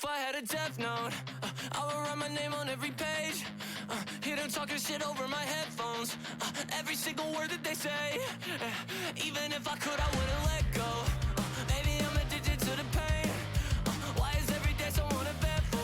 if I had a death note. I would write my name on every page. Hear them talking shit over my headphones. Every single word that they say. Even if I could, I wouldn't let go. Maybe I'm addicted to the pain. Why is every day so uneventful?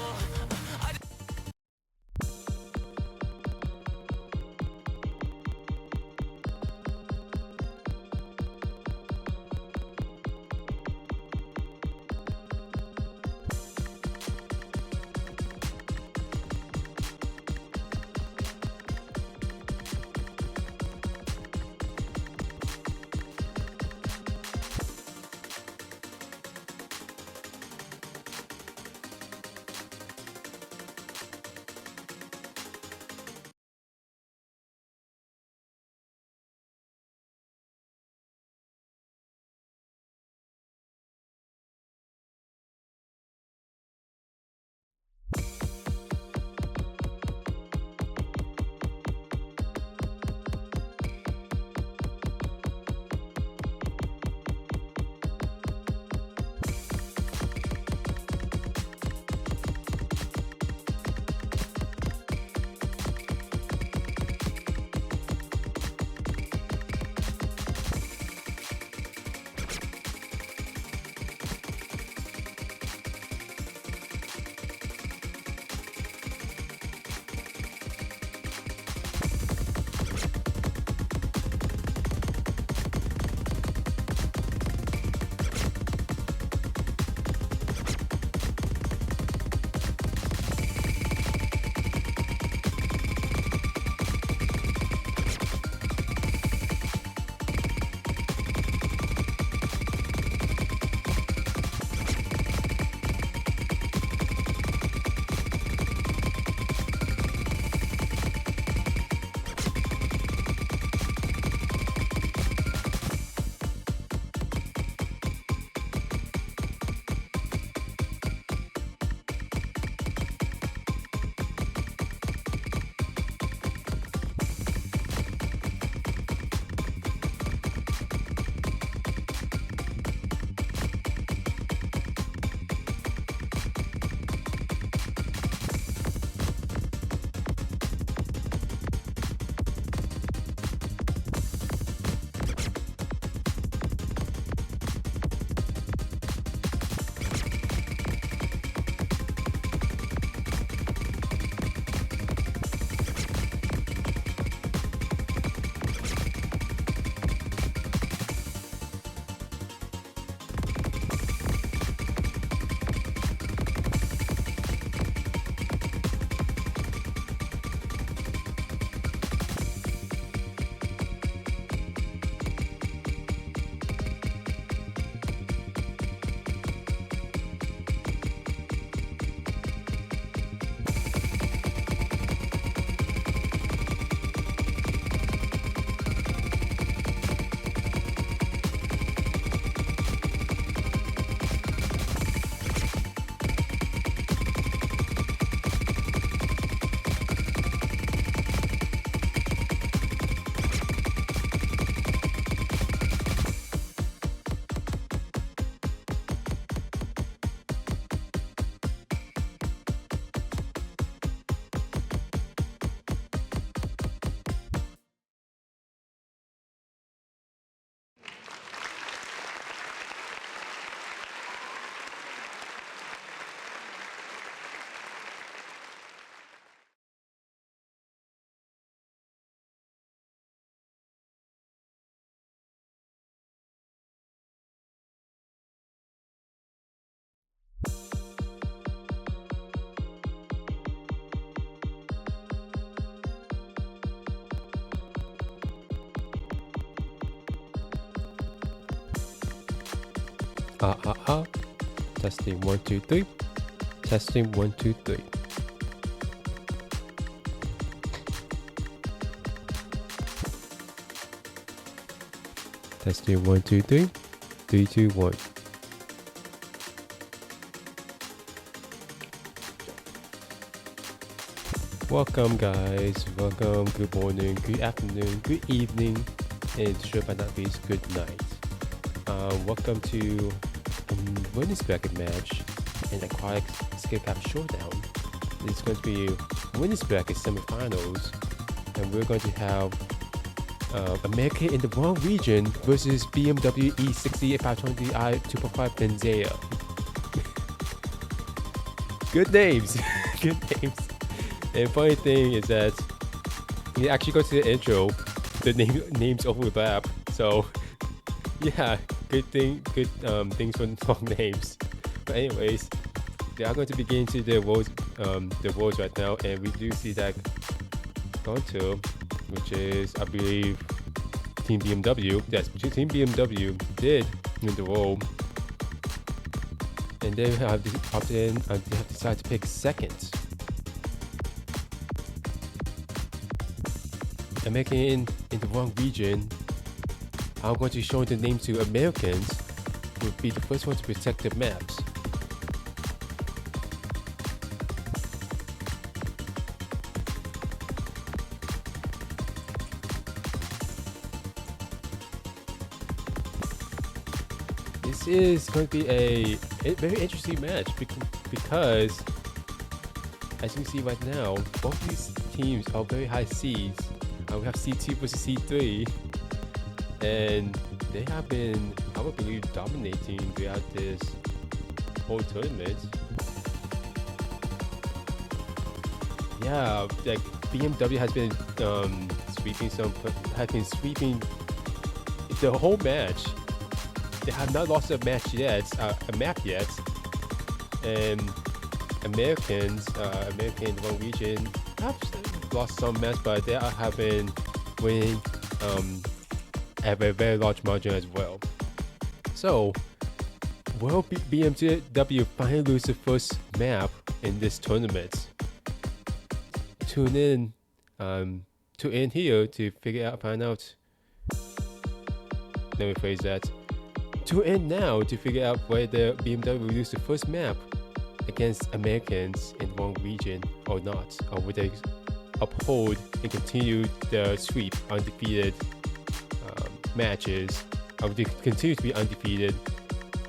Testing 1 2 3. Testing 1 2 3. Testing 1 2 3. 3 2 1. Welcome guys, welcome, good morning, good afternoon, good evening, and sure but not least, good night. Welcome to a women's bracket match and Aquatic Skill Cap Showdown. It's going to be winners bracket semifinals, and we're going to have America in the wrong region versus BMW E60 520i 2.5 benzyna. Good names, good names. And funny thing is that you actually go to the intro, the names overlap. So yeah, good things for long names. But anyways, they are going to begin to the roads right now, and we do see that Gonto, which is I believe Team BMW. Yes, Team BMW did win the role, and they have decided to pick second. American in the wrong region. I'm going to show the name to Americans would be the first one to protect the maps. This is going to be a very interesting match because, as you can see right now, both these teams are very high seeds. We have C2 versus C3, and they have been, I would believe, dominating throughout this whole tournament. Yeah, like BMW has been sweeping the whole match. They have not lost a map yet, and American one region have lost some match, but they have been winning at a very large margin as well. So, will BMW finally lose the first map in this tournament? Tune in here to find out. Let me phrase that. Tune in now to figure out whether BMW will lose the first map against Americans in one region or not, or will they uphold and continue the sweep undefeated matches, or will they continue to be undefeated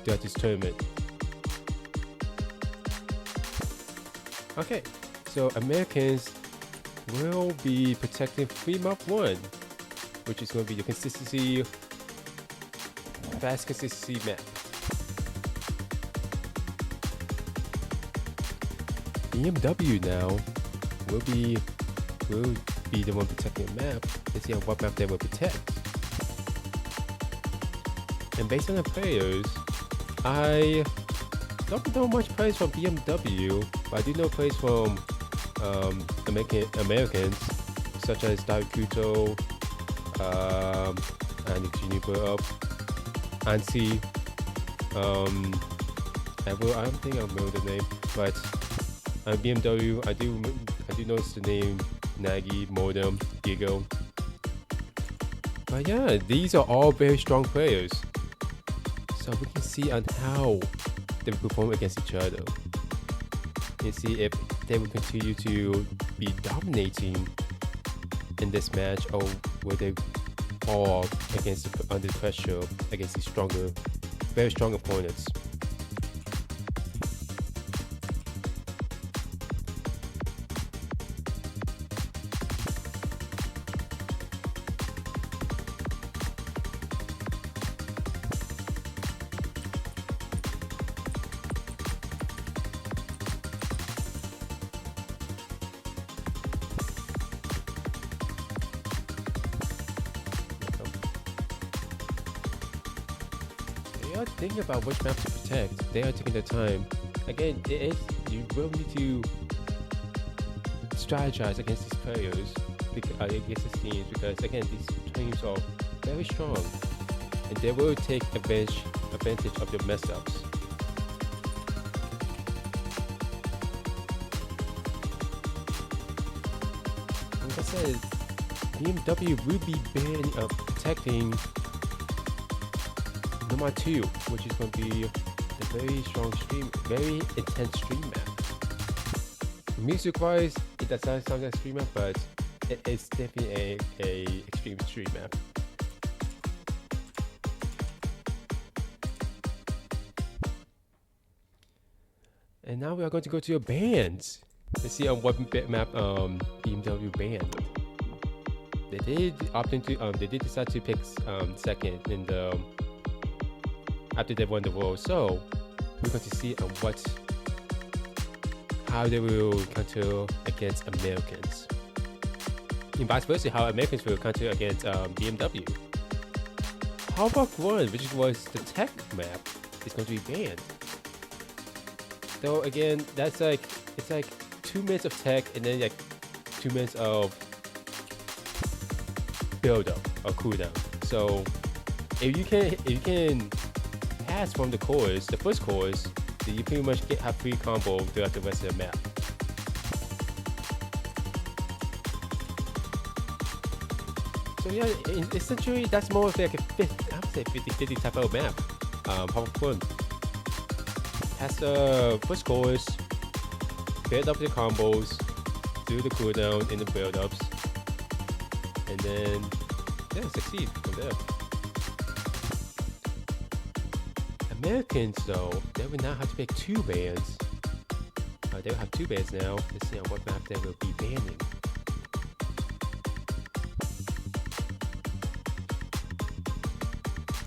throughout this tournament. Okay, so Americans will be protecting free map 1, which is going to be the fast consistency map. BMW now will be the one protecting the map. Let's see what map they will protect. And based on the players, I don't know much players from BMW, but I do know players from Americans, such as Daikuto, and Juniper up, Ansi, I don't think I remember the name, but BMW, I do notice the name Nagy, Modem, Gigo. But yeah, these are all very strong players. So we can see on how they perform against each other and see if they will continue to be dominating in this match, or will they fall under pressure against these very strong opponents. They are thinking about which map to protect. They are taking their time. Again, you will need to strategize against these players, against these teams, because again, these teams are very strong, and they will take advantage of your mess ups. Like I said, BMW will be protecting number 2, which is going to be the very intense stream map. Music wise, it does not sound like a stream map, but it's definitely a extreme stream map. And now we are going to go to your bands. Let's see on what map BMW banned. They did opt into they did decide to pick second in the after they won the world. So we're going to see how they will counter against Americans. And vice versa, how Americans will counter against BMW. Harbach 1, which was the tech map, is going to be banned. Though again, it's like 2 minutes of tech and then like 2 minutes of build up or cooldown. So if you can pass from the first course, then you pretty much have free combo throughout the rest of the map. So yeah, essentially that's more of like a 50-50 type of map. How fun. Pass the first course, build up the combos, do the cooldown in the build ups, and then yeah, succeed from there. Americans though, they will now have to pick 2 bands. They will have 2 bands now. Let's see on what map they will be banning.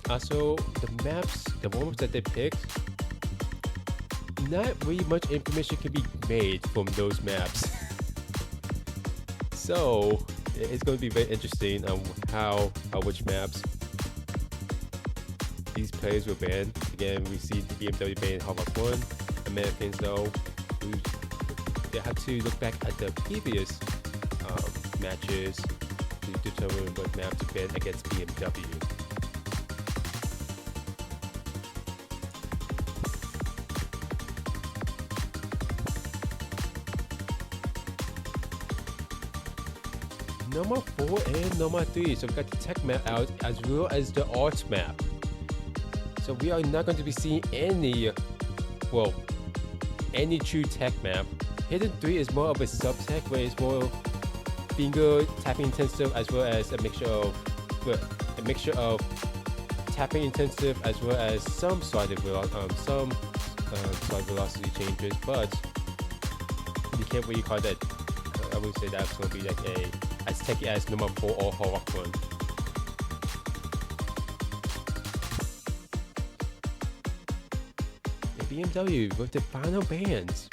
Also, the warm-ups that they picked, not really much information can be made from those maps. So it's going to be very interesting on which maps these players will ban. Again, we see the BMW ban Harbach 1. Americans though, they have to look back at the previous matches to determine what map to ban against BMW. Number 4 and number 3. So we got the tech map out as well as the art map. So we are not going to be seeing any true tech map. Hidden 3 is more of a sub-tech where it's more finger tapping intensive as well as a mixture of tapping intensive as well as some slide velocity changes, but you can't really call that. I would say that's going to be like as techy as number 4 or Harbach 1. BMW with the final bans.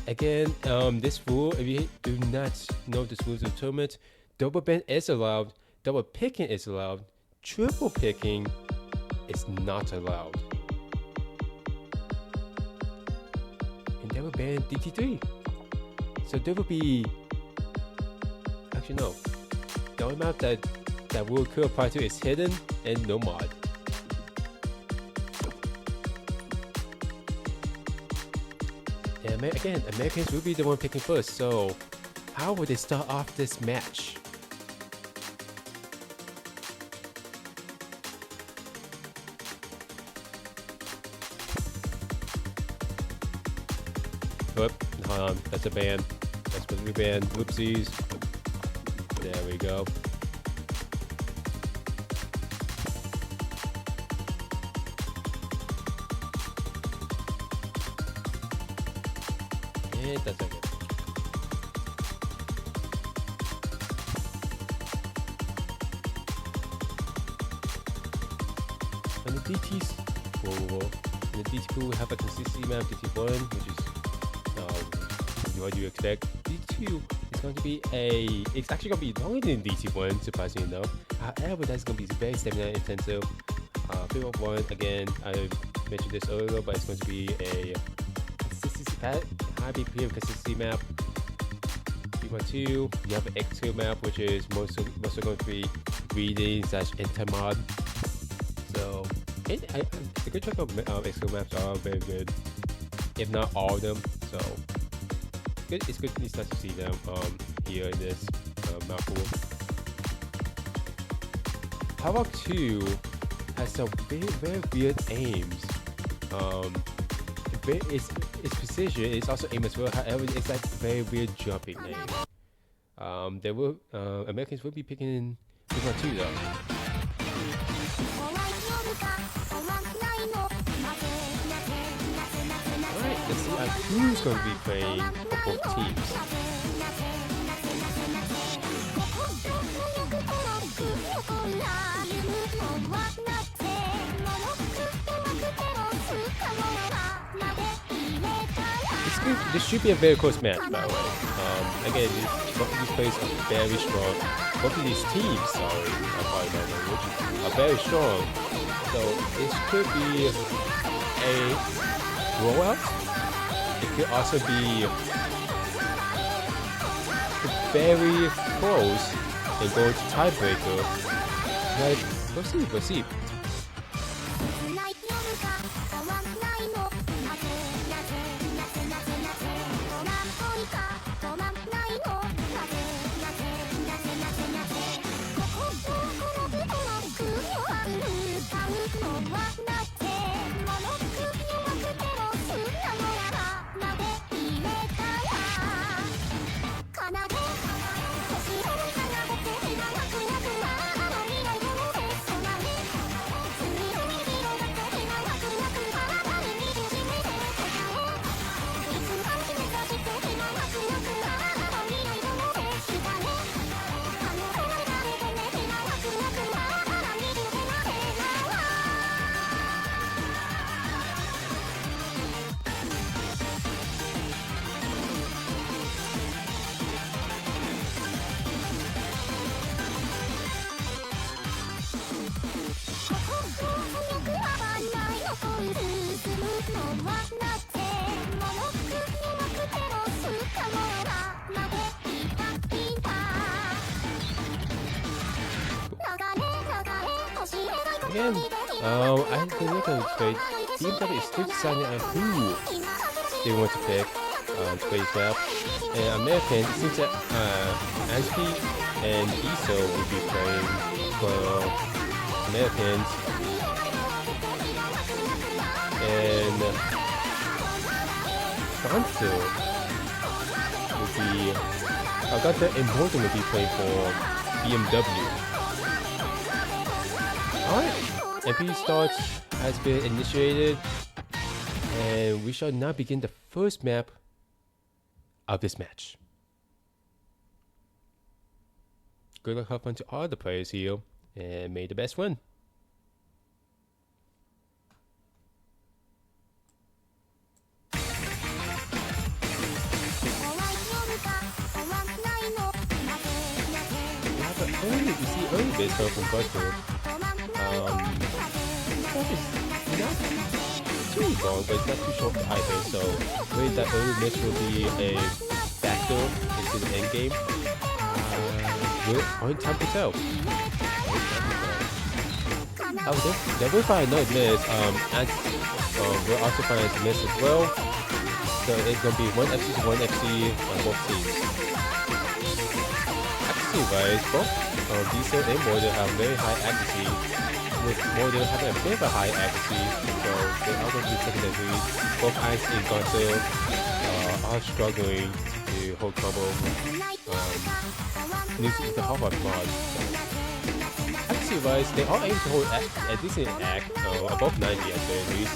Again, this rule, if you do not know the rules of the tournament, double ban is allowed, double picking is allowed, triple picking is not allowed. And they will ban DT3. So there will be, actually no, the only map that will occur prior to is hidden and no mod. And again, Americans will be the one picking first, so how would they start off this match? Whoop, hold on, that's a ban. That's supposed to be banned. Whoopsies. There we go. And that's okay. And the DTs, and the DT will have a consistency map, DT1, which is what you expect. DT2 is going to be it's actually going to be longer than DT1, surprisingly enough. However, that's going to be very stamina intensive. Field 1, again, I mentioned this earlier, but it's going to be a consistency, high BPM consistency map. Field 2, you have an X2 map, which is mostly going to be reading / intermod. So, a good chunk of X2 maps are very good, if not all of them. So, it's good to see them here in this map pool. Harbach 2 has some very weird aims. Its precision is also aim as well. However, it's like very weird jumping aim. Americans will be picking Harbach 2 though. Let's see who's going to be playing for both teams. This should be a very close match, by the way. Again, both of these players are very strong. Both of these teams, sorry, I probably don't know which, are very strong. So this could be a blowout. It could also be very close and go to tiebreaker. But we'll see. Again, I think we're going to trade. BMW is still deciding on who they want to pick to play this map. And American, it seems that Anski and Iso will be playing for Americans. And Gonzo will be, Gonzo and Morgan will be playing for BMW. Alright, MP start has been initiated, and we shall now begin the first map of this match. Good luck, have fun to all the players here, and may the best win. You see early base coming from Buster. Not too long, but it's not too short either, so maybe that early miss will be a factor into the end game. We'll time to tell. Then we'll find another miss, and we'll also find a miss as well. So it's gonna be 1 FC to 1 FC on both teams. Accuracy wise, both Diesel and Mortar have very high accuracy, with Mortar having a bit of a high accuracy, so they are going to be taking the lead. Both Ice and Gonzo are struggling to hold combo. Needs to eat the hop-up mod. Accuracy wise, they are able to hold a decent act, above 90 at the very least.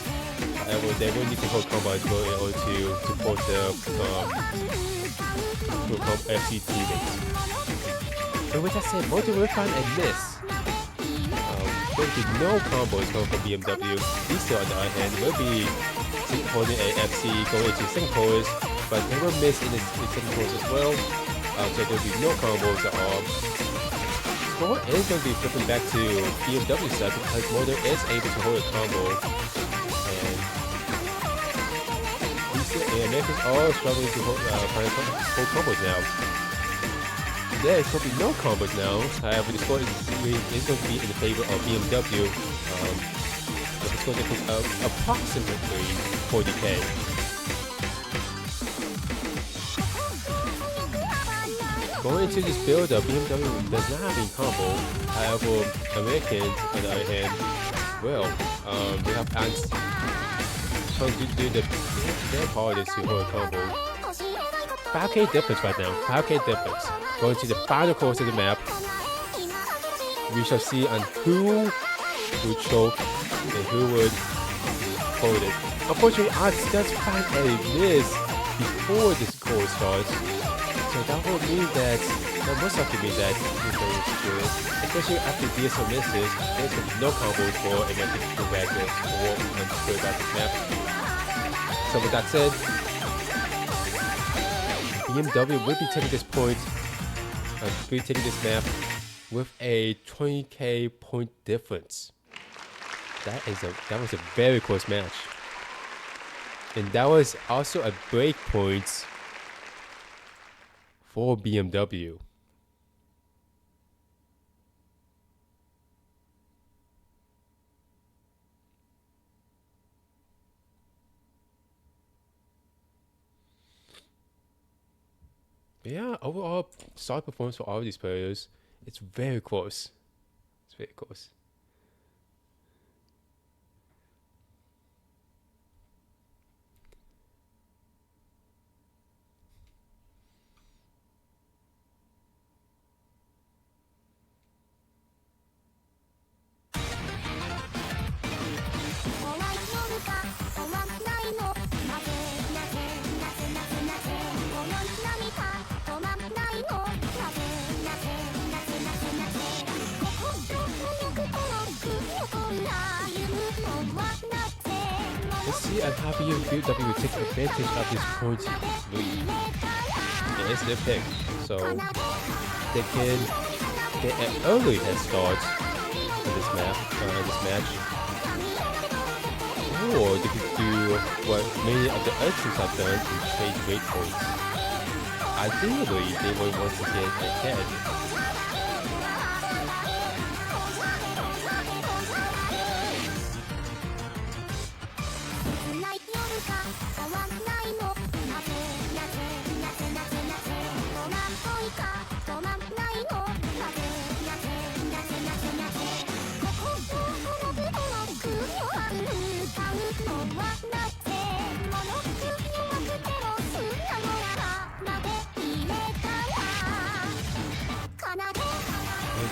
However, they will need to hold combo as well in order to support their FC teammates. But with that said, Mortar will find a miss. There will be no combos coming from BMW. Diesel on the other hand will be holding a FC going into second course, but they will miss in the second course as well. So there will be no combos at all. Score is going to be flipping back to BMW side because Mortar is able to hold a combo. And Diesel and Americans are struggling to hold combos now. There is going to be no combos now. However, the score is going to be in the favor of BMW. The score difference of approximately 40k. Going into this build-up, BMW does not have any combo. However, Americans, on the other hand, well, they have ants trying to do their hardest to hold a combo. 5k difference right now. 5k difference. Going to the final course of the map. We shall see on who would choke and who would hold it. Unfortunately, I does find a miss before this call starts. So that would mean that most likely mean that he's going to do it. Especially after DSO misses, there's going to be no combos for and then to go back to war and go about this map. So with that said, BMW will be taking this point, will be taking this map with a 20k point difference. That was a very close match. And that was also a break point for BMW. Yeah, overall solid performance for all of these players. It's very close. It's very close. Let's see how BMW will take advantage of this point lead. And it's their pick, so they can get an early head start on this map, this match, or they could do what many of the other teams have done and trade great points. Ideally, they would want to get ahead.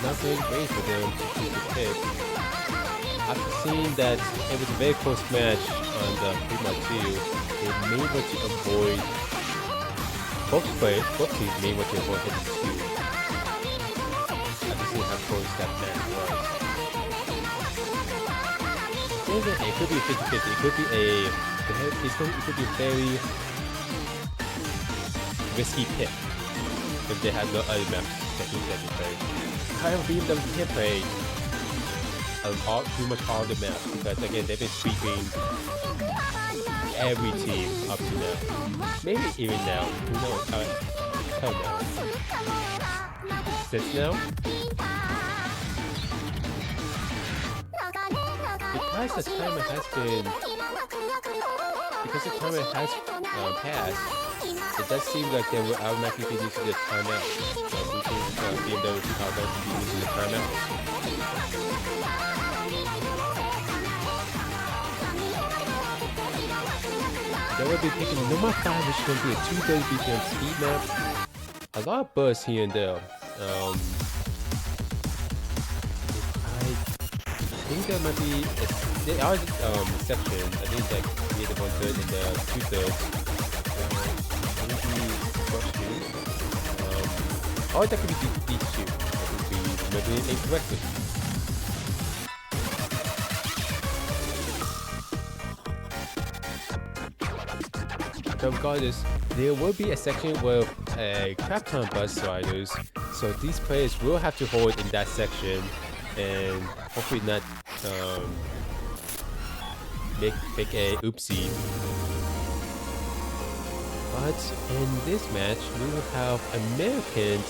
Not very great for them to pick. After seeing that it was a very close match on the Prima 2, they may want to avoid both teams may want to avoid hitting 2. After seeing how close that match was. It could be a 50-50. It could be a very risky pick if they had no other maps that they play. However, BMW can't play too much all the maps because again they've been sweeping every team up to now. Maybe even now. Who knows? How now? Since now? Because the timer has passed, it does seem like they will automatically be using the timeout. BMW 2000 will be using the timeout. They will be picking number 5, which is going to be a 230 BPM speed map. A lot of buzz here and there. I think there might be there are exceptions. I think like near the 1/3 and the 2/3. Or that could be these two. That could be remembering incorrectly. So regardless, there will be a section with crap ton bus riders. So these players will have to hold in that section and hopefully not make a oopsie. But in this match, we will have Americans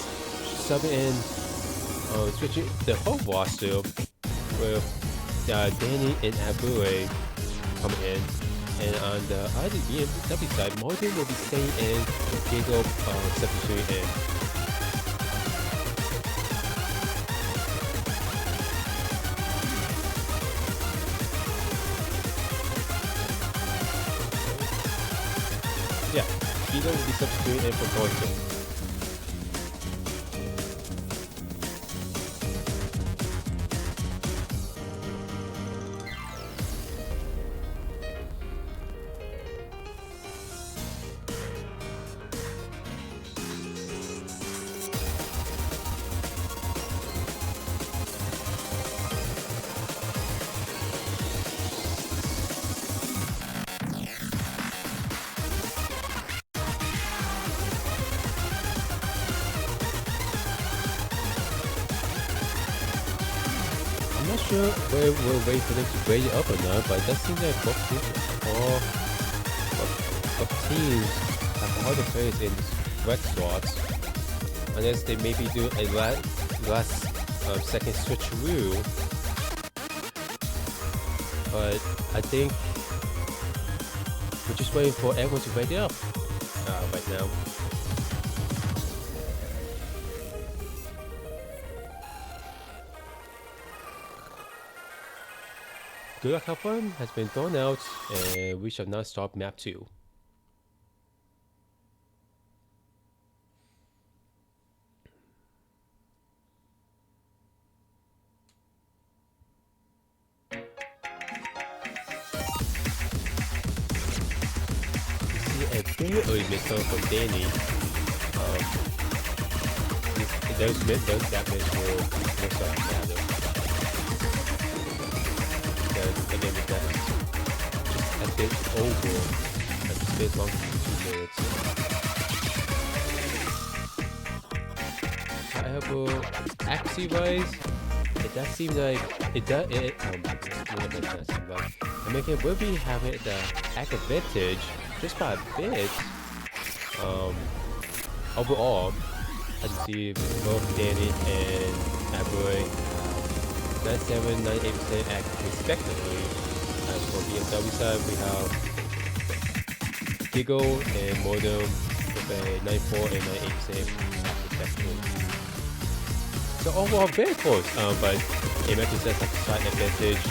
subbing in, switching the whole roster with Danny and Abure coming in. And on the other BMW side, Morgan will be staying in with Gigo substituting in. Yeah, Gigo will be substituting in for Morgan. sure we'll wait for them to rate it up or not, but it does seem like both teams have all the players in red slots, unless they maybe do a last second switcheroo. But I think we're just waiting for everyone to rate it up right now. Good luck F1 has been thrown out, and we shall now start map 2. A very early missile from Danny. That miss will most likely matter. Because again, that just a bit over, just a bit longer than 2 minutes. However, accuracy wise, it does seem like American will be having the AQS advantage just by a bit. Overall, as you see, both Danny and Aboy 97, 98% accuracy respectively. As for BMW side, we have Giggle and Modem with a 94 and 98% respectively. So overall, very close, but American does have a slight advantage.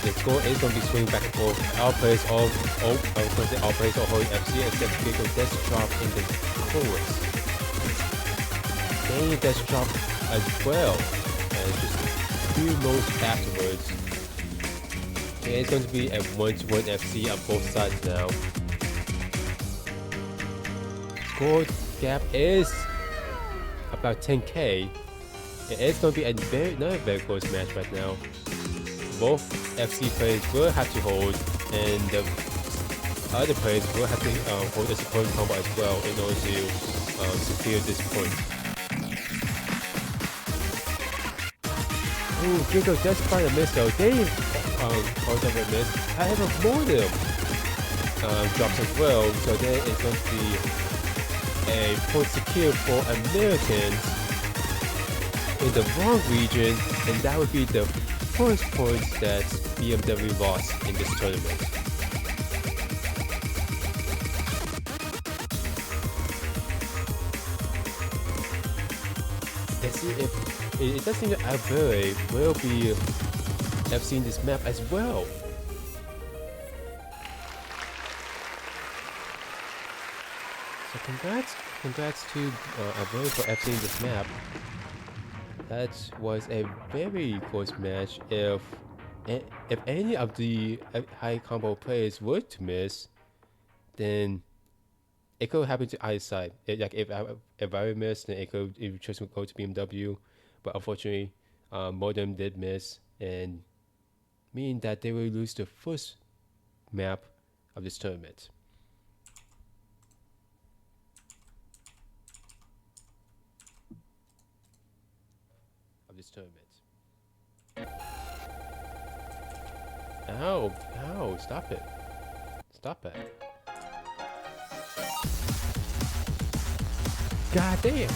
The score is going to be swinging back and forth. All players all holding FC except Giggle does drop in the chorus. Danny does drop as well, and just a few moves afterwards. It's going to be a 1-to-1 FC on both sides now. Score gap is about 10k. It is going to be another very close match right now. Both FC players will have to hold, and the other players will have to hold a supporting combo as well in order to secure this point. Ooh, Giggle does find a miss though. They hold up a miss. However, Modem drops as well, so there is going to be a point secure for Americans in the wrong region, and that would be the first points that BMW lost in this tournament. Let's see if it does seem that Albert will be FC in this map as well. So congrats to Albert for FC in this map. That was a very close match. If any of the high combo players were to miss, then it could happen to either side. If I missed, then it could just go to BMW. But unfortunately, Modem did miss, and meaning that they will lose the first map of this tournament. This tournament. Ow, stop it. Stop it. God damn.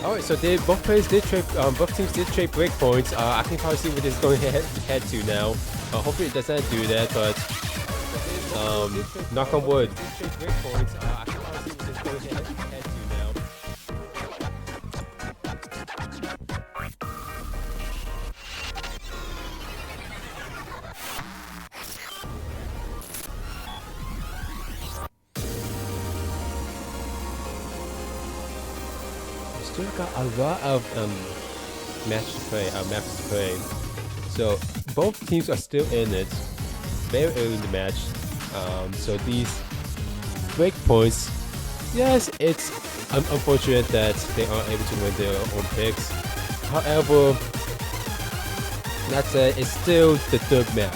Alright, so both teams did trade breakpoints. I can probably see what this is going to head to now. Hopefully it doesn't do that, but knock on wood. Still got a lot of maps to play. So both teams are still in it very early in the match. So these breakpoints, yes, it's unfortunate that they aren't able to win their own picks. However, that said, it's still the third map.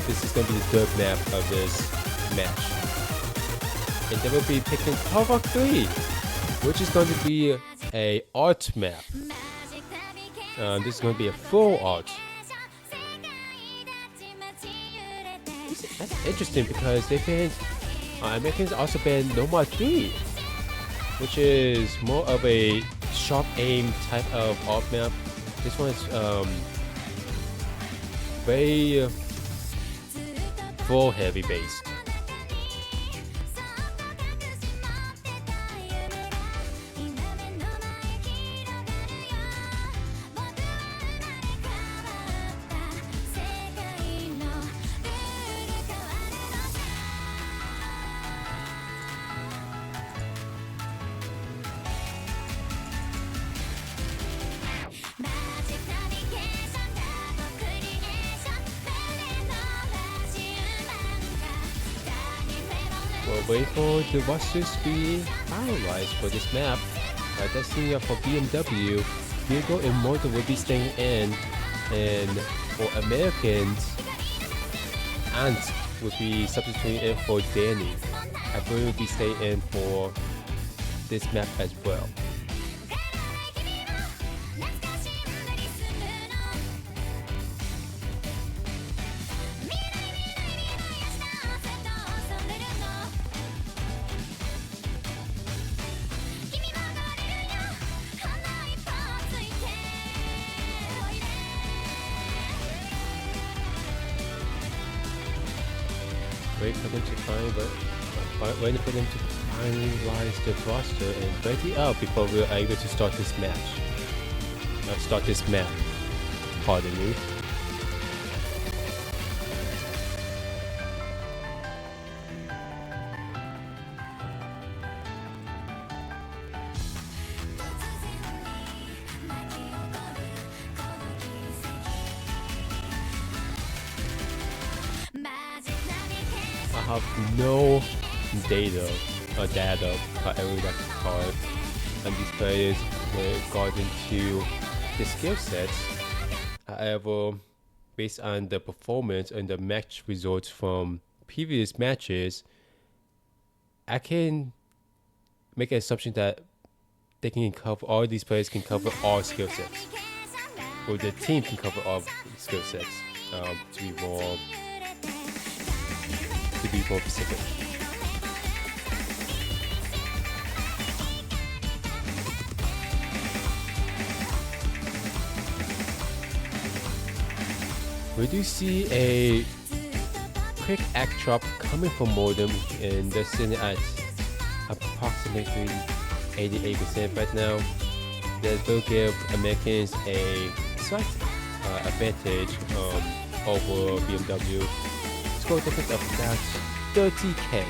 This is going to be the third map of this match. and they will be picking Cover 3, which is going to be a art map. This is going to be a full art. That's interesting because they've been Americans also banned Nomad 3, which is more of a sharp aim type of art map. This one's very full heavy based. We're waiting for the rosters to be finalized for this map. Destiny for BMW, Diego and Morta will be staying in, and for Americans, Ant will be substituting in for Danny. I will be staying in for this map as well. Wait for them to waiting for them to finalize the roster and ready up before we're able to start this match. Start this map. Pardon me. I have no data, however you like to call it, on these players regarding to the skill sets. However, based on the performance and the match results from previous matches, I can make an assumption that they can cover all these players can cover all skill sets, or the team can cover all skill sets. To be more specific. We do see a quick act drop coming from Modem, and they're sitting at approximately 88% right now. That will give Americans a slight advantage over BMW. Score difference of about 30k.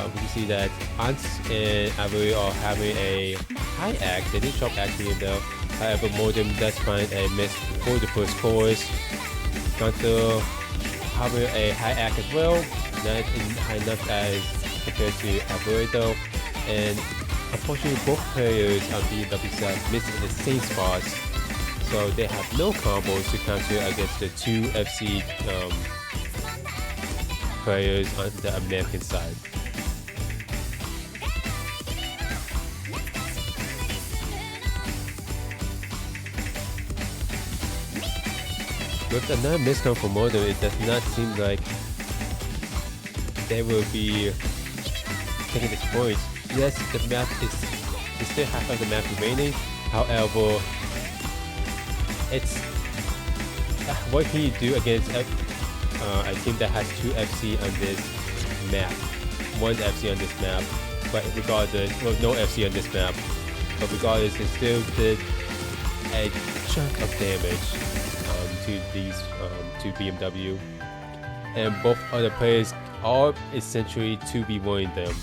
We can see that Ants and Avery are having a high act. They did drop act here though. However, Modem does find a miss for the first course. Gunther having a high act as well, not high enough as compared to Avery though. And unfortunately, both players on the BMW side missed in the same spots. So they have no combos to counter against the two FC players on the American side. With another miscount for Modem, it does not seem like they will be taking this point. Yes, the map is still half of the map remaining. However, it's what can you do against a team that has two FC on this map, one FC on this map, but regardless, well, no FC on this map, but regardless, it still did a chunk of damage to these to BMW, and both other players are essentially 2v1ing them.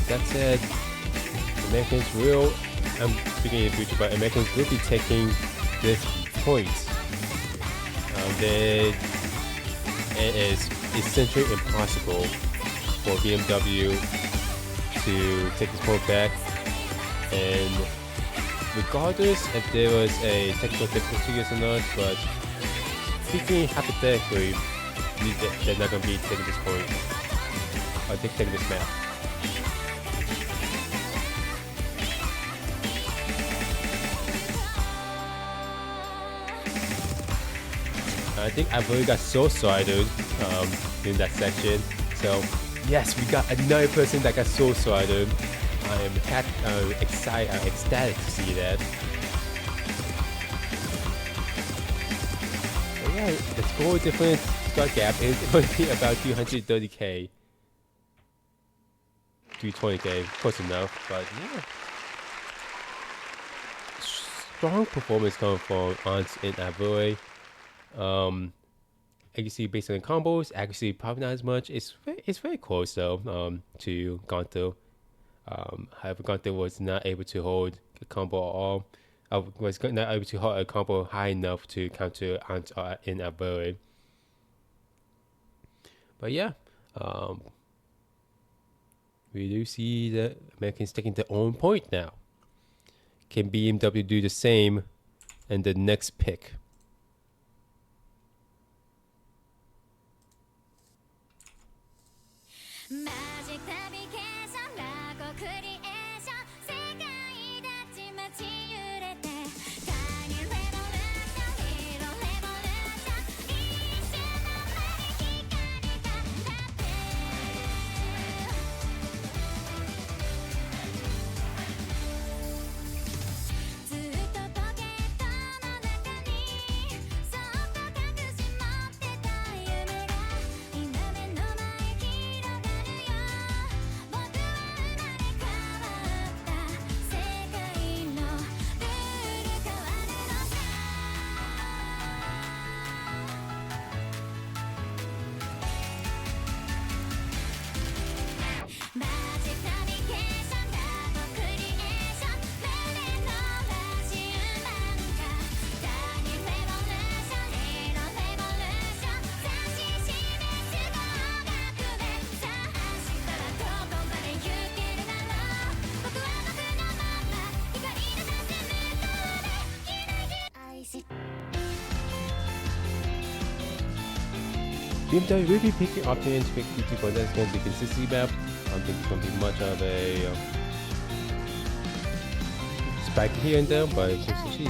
That said, Americans will, I'm speaking in the future, but Americans will be taking this point. That it is essentially impossible for BMW to take this point back. And regardless if there was a technical difficulty or not, but speaking hypothetically, they're not going to be taking this point or taking this map. I think I've already got so started in that section. So yes, we got another person that got so started. I am excited, ecstatic to see that. But yeah, the score difference start gap is going to be about 230k, 320k, close enough. But yeah, strong performance coming from Ants and Avoy. Accuracy based on the combos, accuracy probably not as much. It's very close though to Gonto. However, Gonto was not able to hold a combo at all. Was not able to hold a combo high enough to counter Ant in Avoy. But yeah, we do see the Americans taking their own point now. Can BMW do the same in the next pick? BMW will be picking options to pick YouTube, but that's going to be consistency map. I don't think it's going to be much of a spike here and there, but it's just see.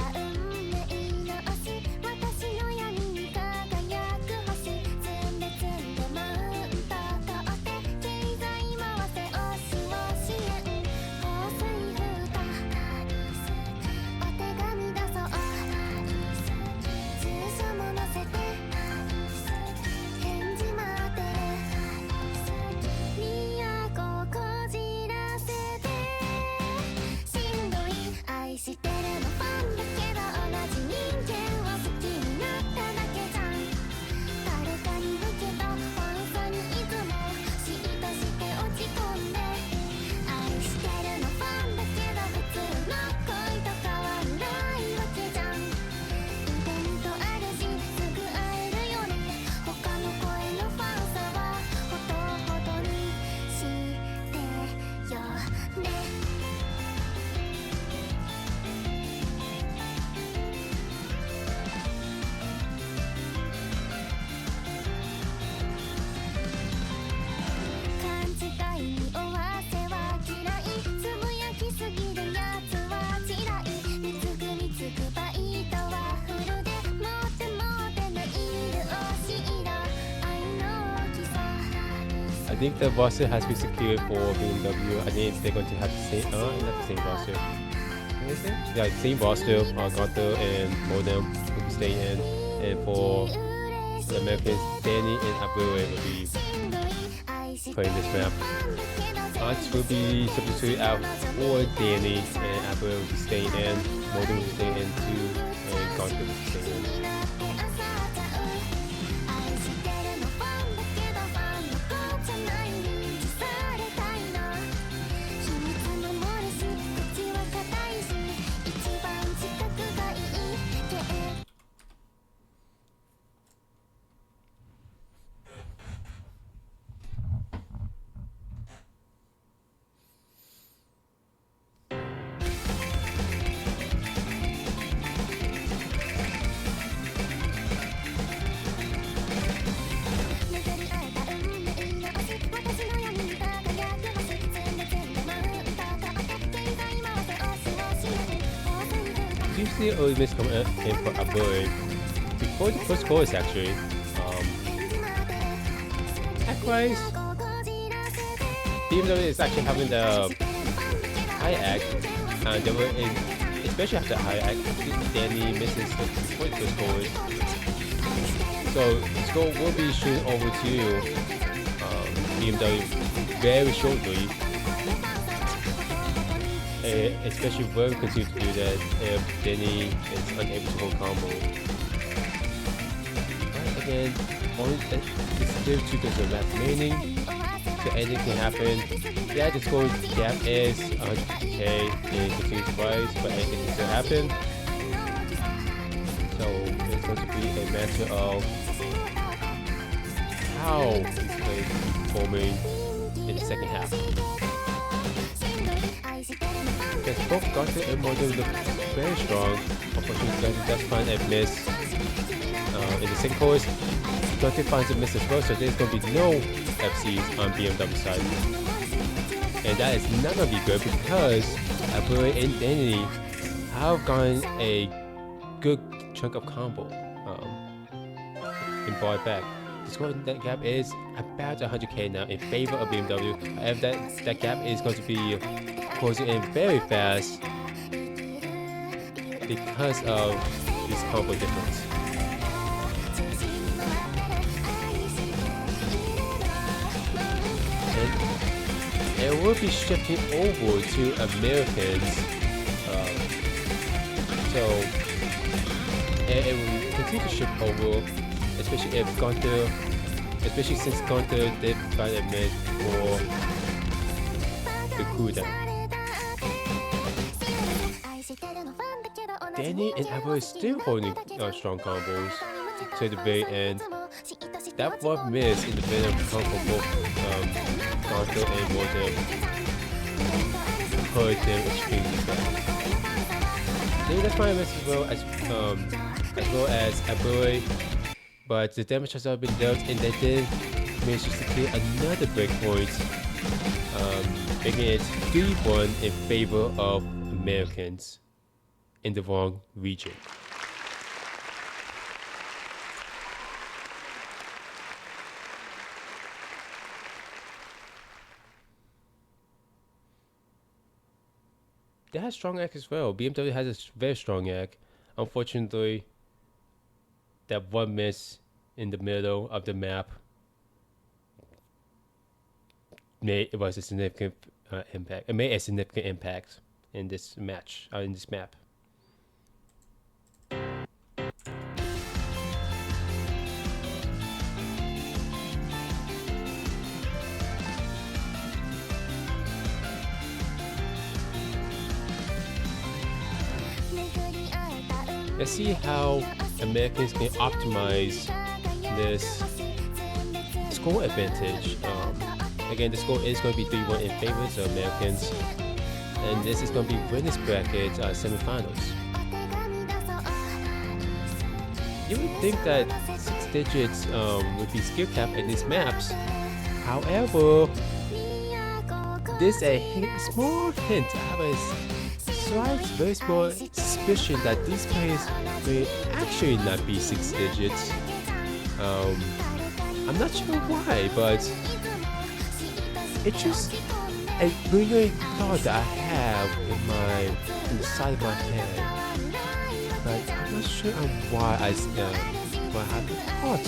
I think the roster has been secured for BMW. I think they're going to have the same, not the same roster. What is it? Yeah, same roster. Gonto and Modem will be staying in, and for the Americans, Danny and Abu will be playing this map. Ants will be substituted out for Danny, and Abu will be staying in. Modem will be staying in too, and Gonto will be staying in. do see early miss coming in for Aburi before the first chorus actually. Act-wise, even though it's actually having the high act, and they were in, especially after high act, Danny misses before the first chorus. So the score will be shooting over to BMW very shortly. Especially when we continue to do that if Danny is unable to hold combo. But again, it's still 2 turns of map remaining, so anything can happen. Yeah, the score gap is 100k and continues to rise, but anything can still happen. So it's going to be a matter of how these players will be performing in the second half. Because both Gunter and Modern look very strong. Unfortunately, Gunter does find a miss in the second chorus. Gunter finds a miss as well, so there's going to be no FCs on BMW side. And that is not going to be good because Aburi and Danny have gotten a good chunk of combo and brought back. The score in that gap is about 100k now in favor of BMW. However, that gap is going to be closing in very fast because of this combo difference. And it will be shifting over to Americans. So it will continue to shift over, especially if Gunter, especially since Gunter did find a miss for the cooldown. Danny and Aburi still holding strong combos to the very end. That one miss in the middle of the combo both Gunter and Mortem hurt them extremely bad. Danny does find a miss as well as Aburi, but the damage has already been dealt and they did manage to secure another breakpoint, making it 3-1 in favor of Americans in the wrong region. They have strong act as well. BMW has a very strong act. Unfortunately, that one miss in the middle of the map made a significant impact. It made a significant impact in this match, in this map. Let's see how Americans can optimize this score advantage. Again, the score is going to be 3-1 in favor of Americans, and this is going to be winners bracket semifinals. You would think that 6 digits would be skill cap in these maps. However, there's a small hint. I have a slight, very small suspicion that these players may actually not be 6 digits. I'm not sure why, but it's just a lingering thought that I have in the side of my head. But I'm not sure on why I have the thought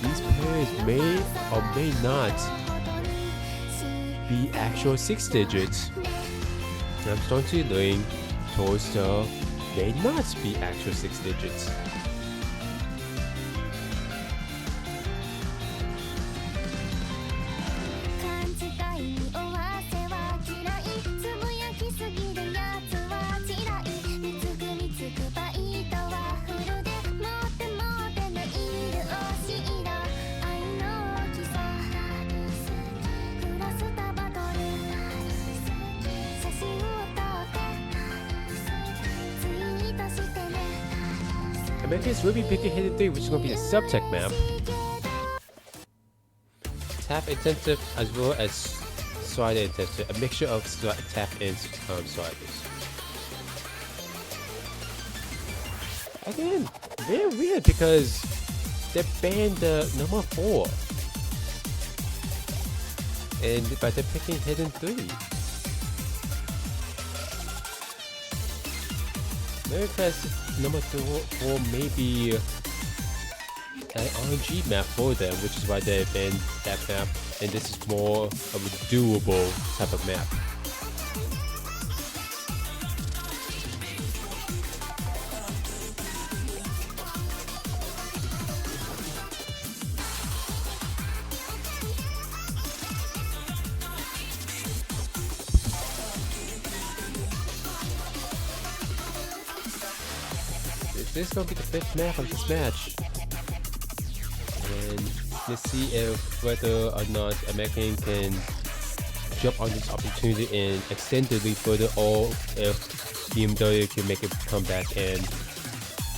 these players may or may not be actual 6 digits. And I'm starting to lean towards the may not be actual 6 digits. Americans will be picking Hidden 3, which is going to be a sub-tech map. Tap intensive as well as slider intensive, a mixture of tap and sliders. Again, very weird because they banned the number 4. But they're picking Hidden 3. Maybe because number 4 may be an RNG map for them, which is why they banned that map, and this is more of a doable type of map. This is going to be the 5th map of this match. And let's see if whether or not American can jump on this opportunity and extend the lead further, or if BMW can make a comeback and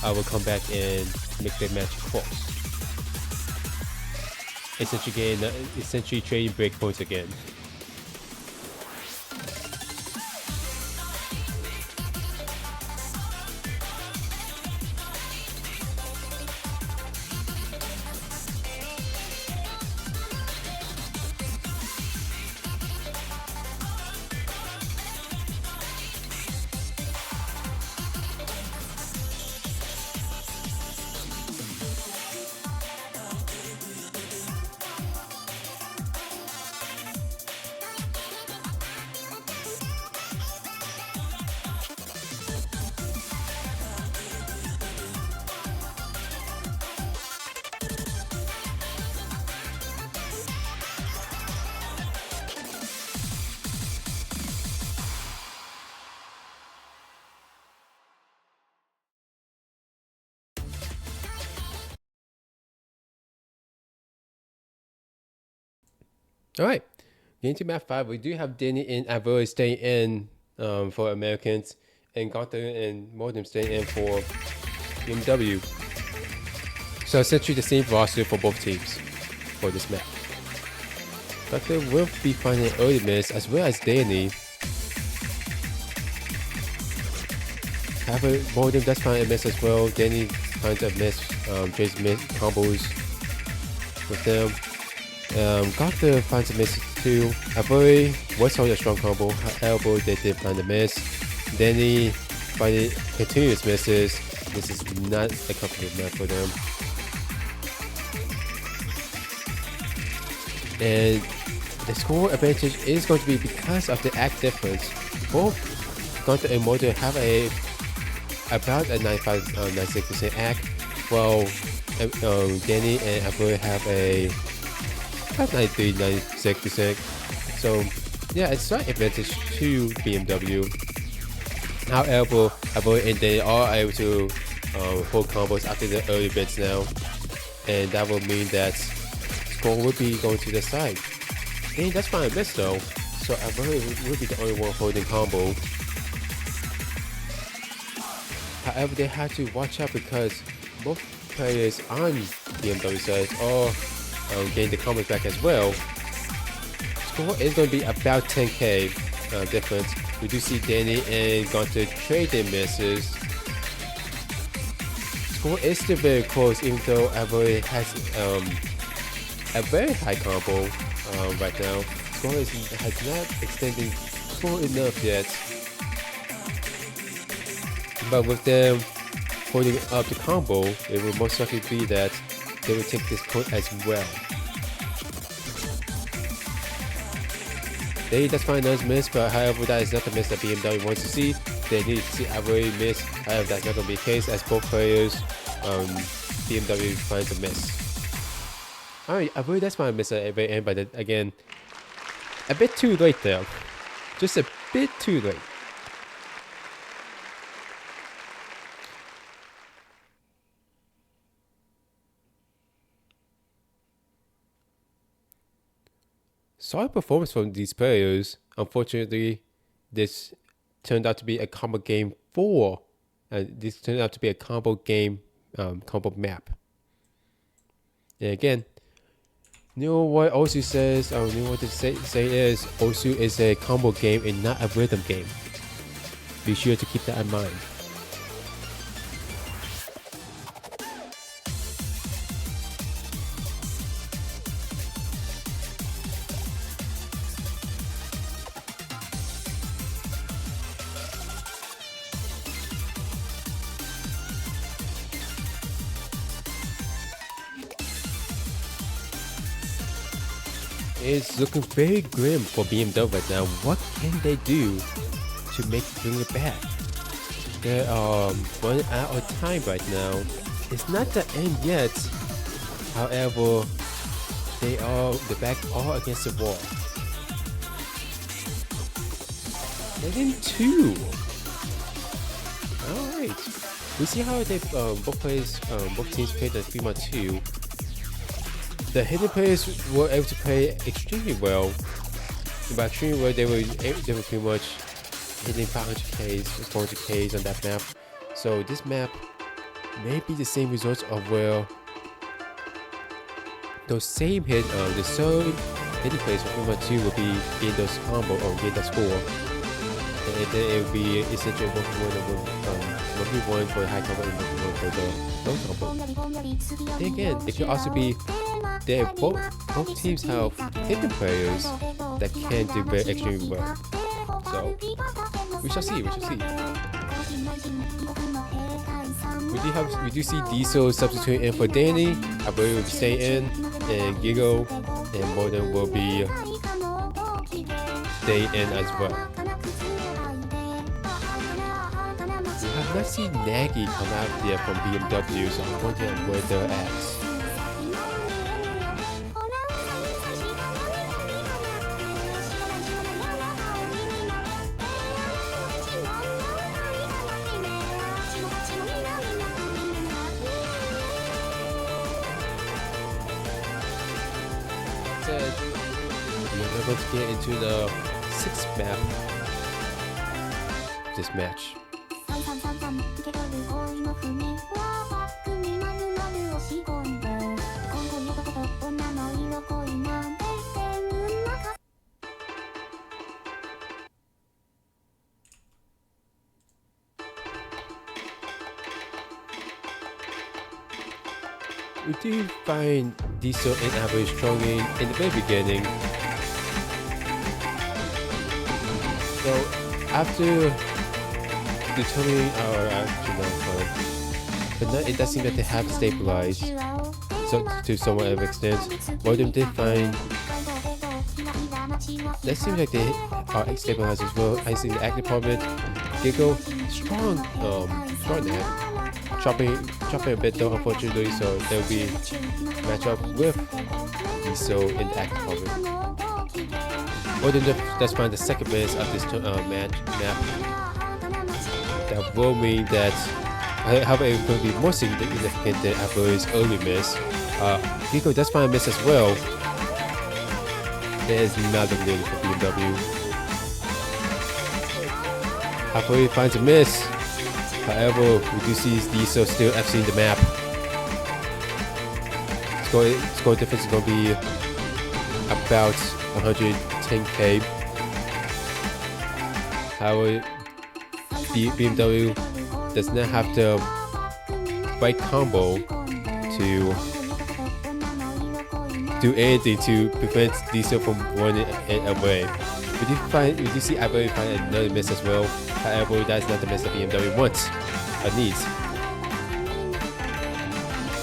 I will come back and make the match close. Essentially trading breakpoints again. All right, getting to map 5, we do have Danny and Avoy staying in for Americans, and Gunther and Modem staying in for BMW. So essentially the same roster for both teams for this map. Gunther will be finding early miss as well as Danny. However, Modem does find a miss as well. Danny finds a miss, trades miss combos with them. Gunther finds a miss too. Avoy was holding a strong combo, however they did find a miss. Danny finding continuous misses. This is not a comfortable map for them. And the score advantage is going to be because of the act difference. Both Gunther and Modem have about a 95-96% act, while Danny and Avoy have a 93-96%. So yeah, it's a slight advantage to BMW. However, Avoy and they are able to hold combos after the early bits now, and that will mean that score will be going to the side. And that's fine miss though, so Avoy will be the only one holding combo. However, they have to watch out because both players on BMW side are getting the combos back as well. Score is going to be about 10k difference. We do see Danny and Gunther trade their misses. Score is still very close, even though Avoy has a very high combo right now. Score has not extended full enough yet. But with them holding up the combo, it will most likely be that they will take this point as well. They just find those miss, but however that is not the miss that BMW wants to see. They need to see Avoy miss, however that's not going to be the case as both players BMW finds a miss. Alright, Avoy does find a miss at the very end, but again, a bit too late there. Just a bit too late. Solid performance from these players. Unfortunately, this turned out to be a combo game 4. This turned out to be a combo game, combo map. And again, what Osu says, what they say is, Osu is a combo game and not a rhythm game. Be sure to keep that in mind. is looking very grim for BMW right now. What can they do to bring it back? They are running out of time right now. It's not the end yet. However, the back all against the wall. And then 2. Alright. We see how they both teams played the 3-2. The hidden players were able to play extremely well. By extremely well, they were pretty much hitting 500Ks, 400Ks on that map. So this map may be the same results of where those same the same hidden players from 3-2 will be in those combo or get that score. And then it will be essentially 1v1 for the high combo and 1v1 for the low combo. Then again, it could also be that both teams have hidden players that can do very extremely well. So we shall see. We do see Diesel substituting in for Danny. I believe will stay in, and Gigo and Modem will be stay in as well. We have not seen Nagy come out yet from BMW, so I'm wondering where they're at. We are now going to get into the 6th map of this match. We do find Diesel and Average struggling in the very beginning. So after determining but now it does seem that they have stabilized to somewhat of an extent. Modem did find that seems like they are stabilized as well. I see the active department. Giggle strong net. Chopping a bit though, unfortunately, so there will be a matchup with Diesel in the active department. Modem does find the second miss of this map. That will mean that, however, it's going to be more significant than Apple's early miss. Gigo does find a miss as well. There is not a really for BMW. Apple finds a miss. However, we do see Diesel still FCing the map. Score difference is going to be about 110k. However, BMW does not have the right combo to do anything to prevent Diesel from running away. We do see Abbey find another miss as well. However, that's not the miss that BMW wants or needs.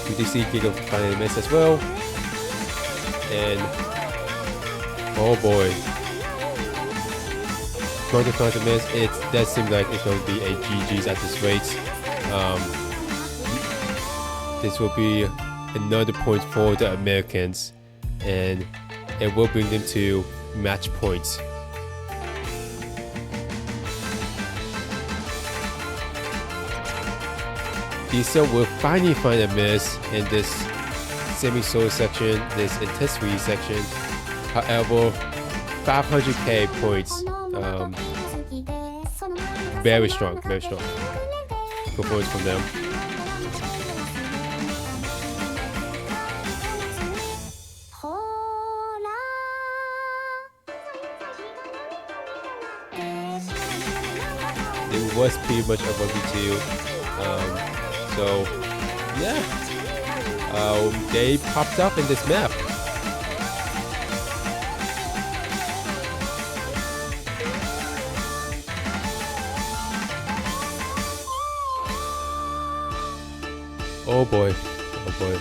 We do see Giga find a miss as well. And oh boy, going to find a miss. It does seem like it's going to be a GG's at this rate. This will be another point for the Americans, and it will bring them to match points. Diesel will finally find a miss in this semi-solo section, this intensity section. However, 500k points. Very strong performance from them. It was pretty much a 1v2. So yeah, they popped up in this map. Oh boy,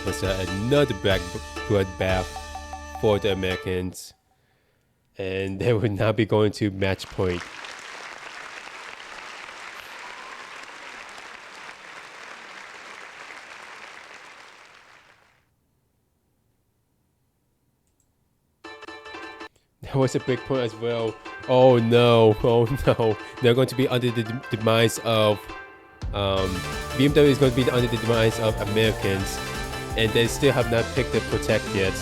was that another bloodbath for the Americans. and they would now be going to match point. That was a big point as well. Oh no, they're going to be under the demise of BMW is going to be under the demise of Americans, and they still have not picked the Protect yet.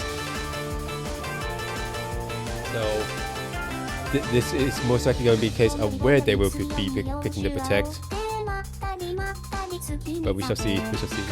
So this is most likely going to be a case of where they will be picking the Protect. But we shall see. We shall see.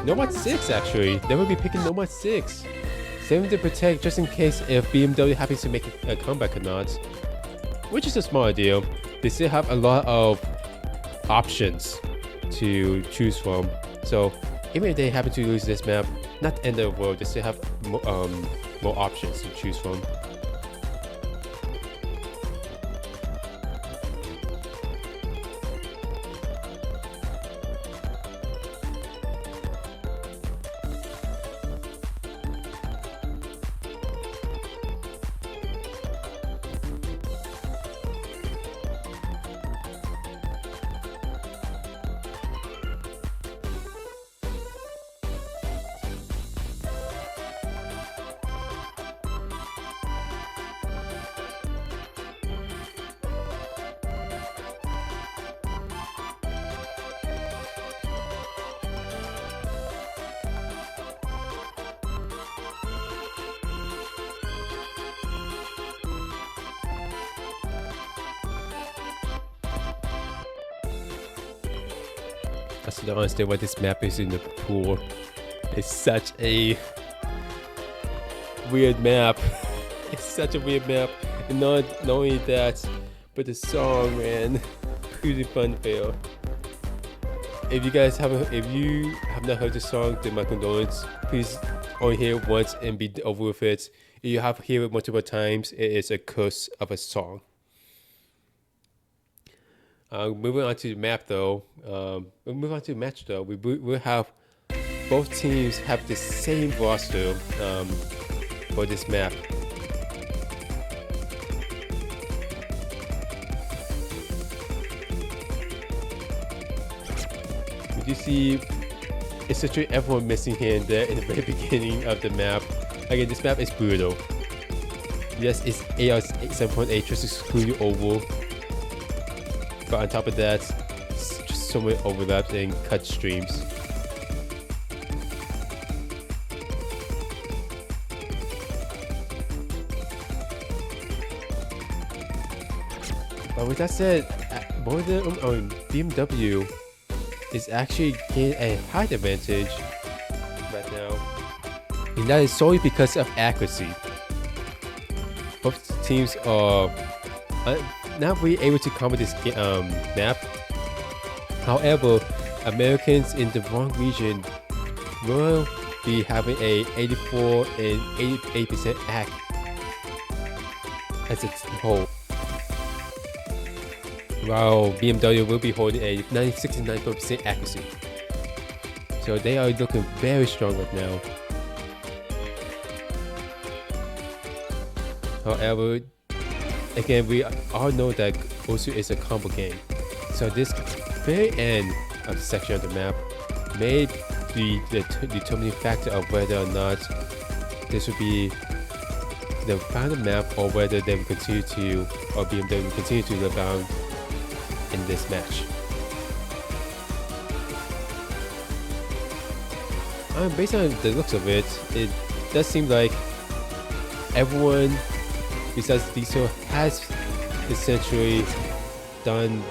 Nomad 6 actually. They will be picking Nomad 6. Saving the Protect just in case if BMW happens to make a comeback or not. Which is a small idea. They still have a lot of options to choose from. So even if they happen to lose this map, not the end of the world, they still have more options to choose from. I still don't understand why this map is in the pool. It's such a weird map. It's such a weird map. And not only that, but the song, man. Really fun fail. If you have not heard the song, then my condolences. Please only hear it once and be over with it. If you have to hear it multiple times, it is a curse of a song. Moving on to the map though, we'll move on to the match though. We'll have both teams have the same roster for this map. We do see essentially everyone missing here and there in the very beginning of the map. Again, this map is brutal. Yes, it's AR 7.8 just excluding oval. But on top of that, it's just so many overlaps and cut streams. But with that said, BMW is actually gaining a height advantage right now. And that is solely because of accuracy. Both teams are not really able to combat this map. However, Americans in the wrong region will be having a 84 and 88% AC as a whole. While BMW will be holding a 69% accuracy. So they are looking very strong right now. However, again, we all know that Osu is a combo game. So this very end of the section of the map may be the determining factor of whether or not this will be the final map or whether they will continue to, or BMW will continue to live on in this match. Based on the looks of it, it does seem like everyone besides Diesel has essentially done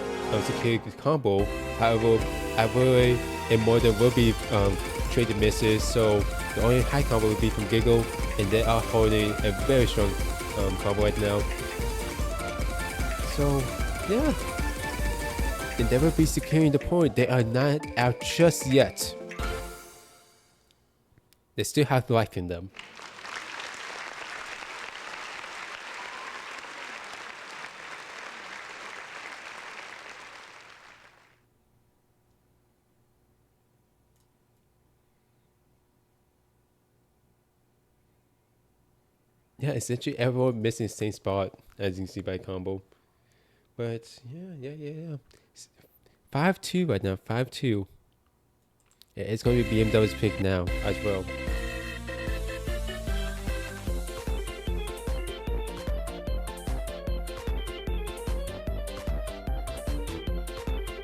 security combo. However, Avoy and Modern will be trading misses, so the only high combo will be from Giggle, and they are holding a very strong combo right now. So yeah, and they will be securing the point. They are not out just yet. They still have life in them. Yeah, essentially everyone missing the same spot, as you can see by combo. But yeah. 5-2 right now, 5-2. Yeah, it's going to be BMW's pick now as well.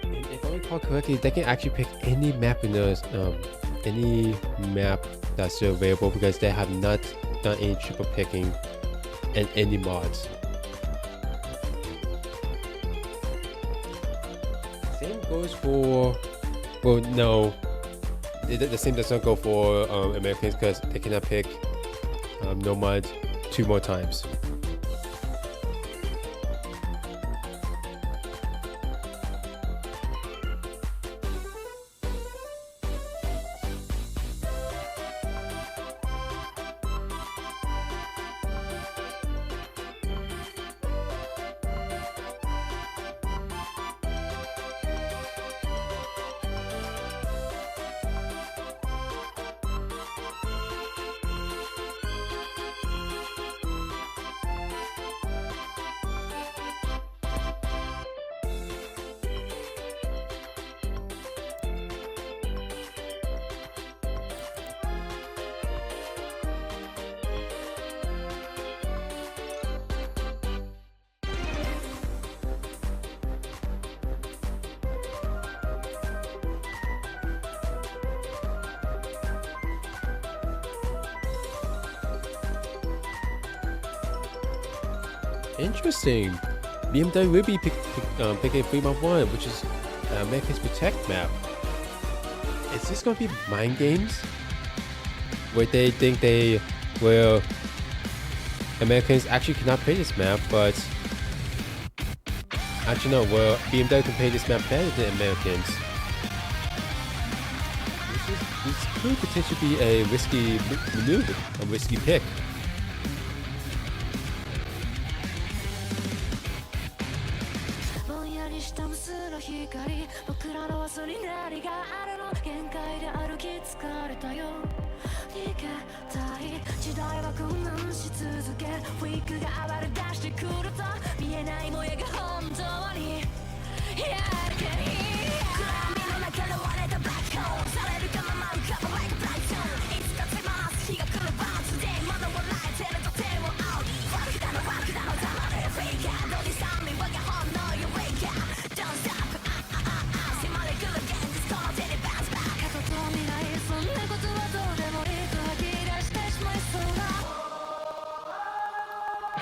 And if I recall correctly, they can actually pick any map in the any map that's still available because they have not done any triple picking and any mods. Same goes for, well, no, the same does not go for Americans because they cannot pick no mods 2 more times. Interesting. BMW will be picking 3-1, which is America's Protect map. Is this going to be mind games? Where they think they will... Americans actually cannot play this map, but... Actually no, well, BMW can play this map better than Americans. This could potentially be a risky maneuver, a risky pick.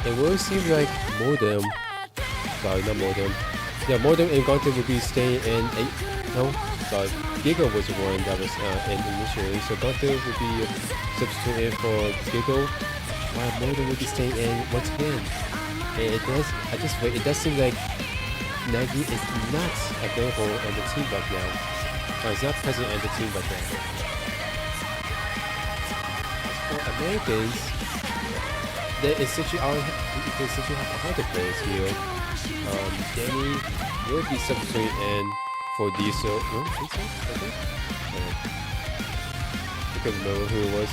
It will seem like Modem, sorry, not Modem. Yeah, Modem and Gunther would be staying in Gigo was the one that was in initially, so Gunther would be substituting for Gigo, while Modem would be staying in once again. And it does seem like Nagy is not available on the team right now. He's not present on the team right now. As for Americans, they essentially have all the players here. Danny will be substituting in for Diesel. No, Diesel? Okay. I can't remember who it was.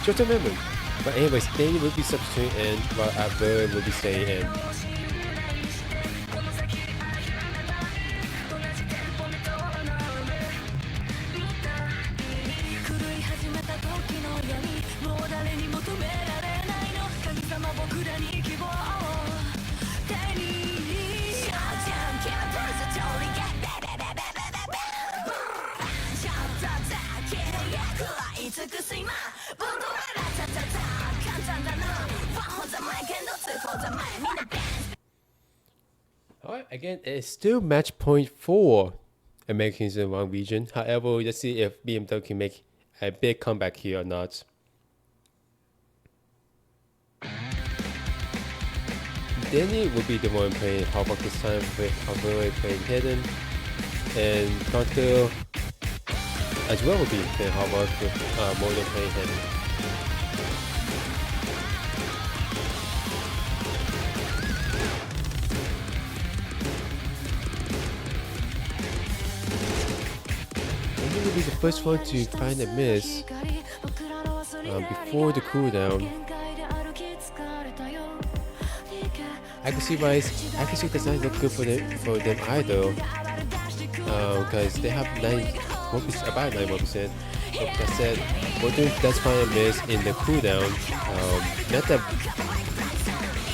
Short-term memory. But anyways, Danny will be substituting in while Abel will be staying in. Alright, again, it's still match point for Americans in one region. However, let's see if BMW can make a big comeback here or not. Danny will be the one playing Havoc this time with Havoc playing Hidden. And Gunter, as well will be kind of hard work with modem playing heavy. And he will be the first one to find a miss before the cooldown. Accuracy wise, accuracy does not look good for them either, because they have about 91%. Like I said, Modern does find a miss in the cooldown. Not the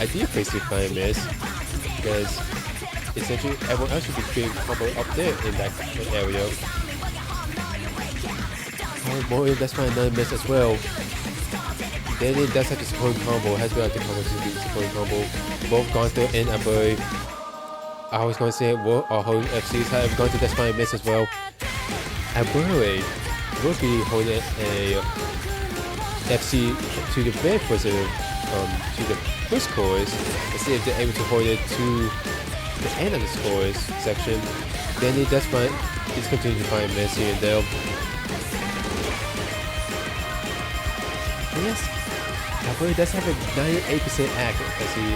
ideal place to find a miss, because essentially everyone else should be being combo up there in that area. Modern does find another miss as well. Then it does have the supporting combo, has been the combo to the supporting combo. Both Gunther and Abu. I was going to say whole FCs, however, Gunther does find a miss as well. Abu will be holding a FC to the very first, to the first course. Let's see if they're able to hold it to the end of the scores section. Then it does find, he's continuing to find a miss here and there. Yes. Abu does have a 98% accuracy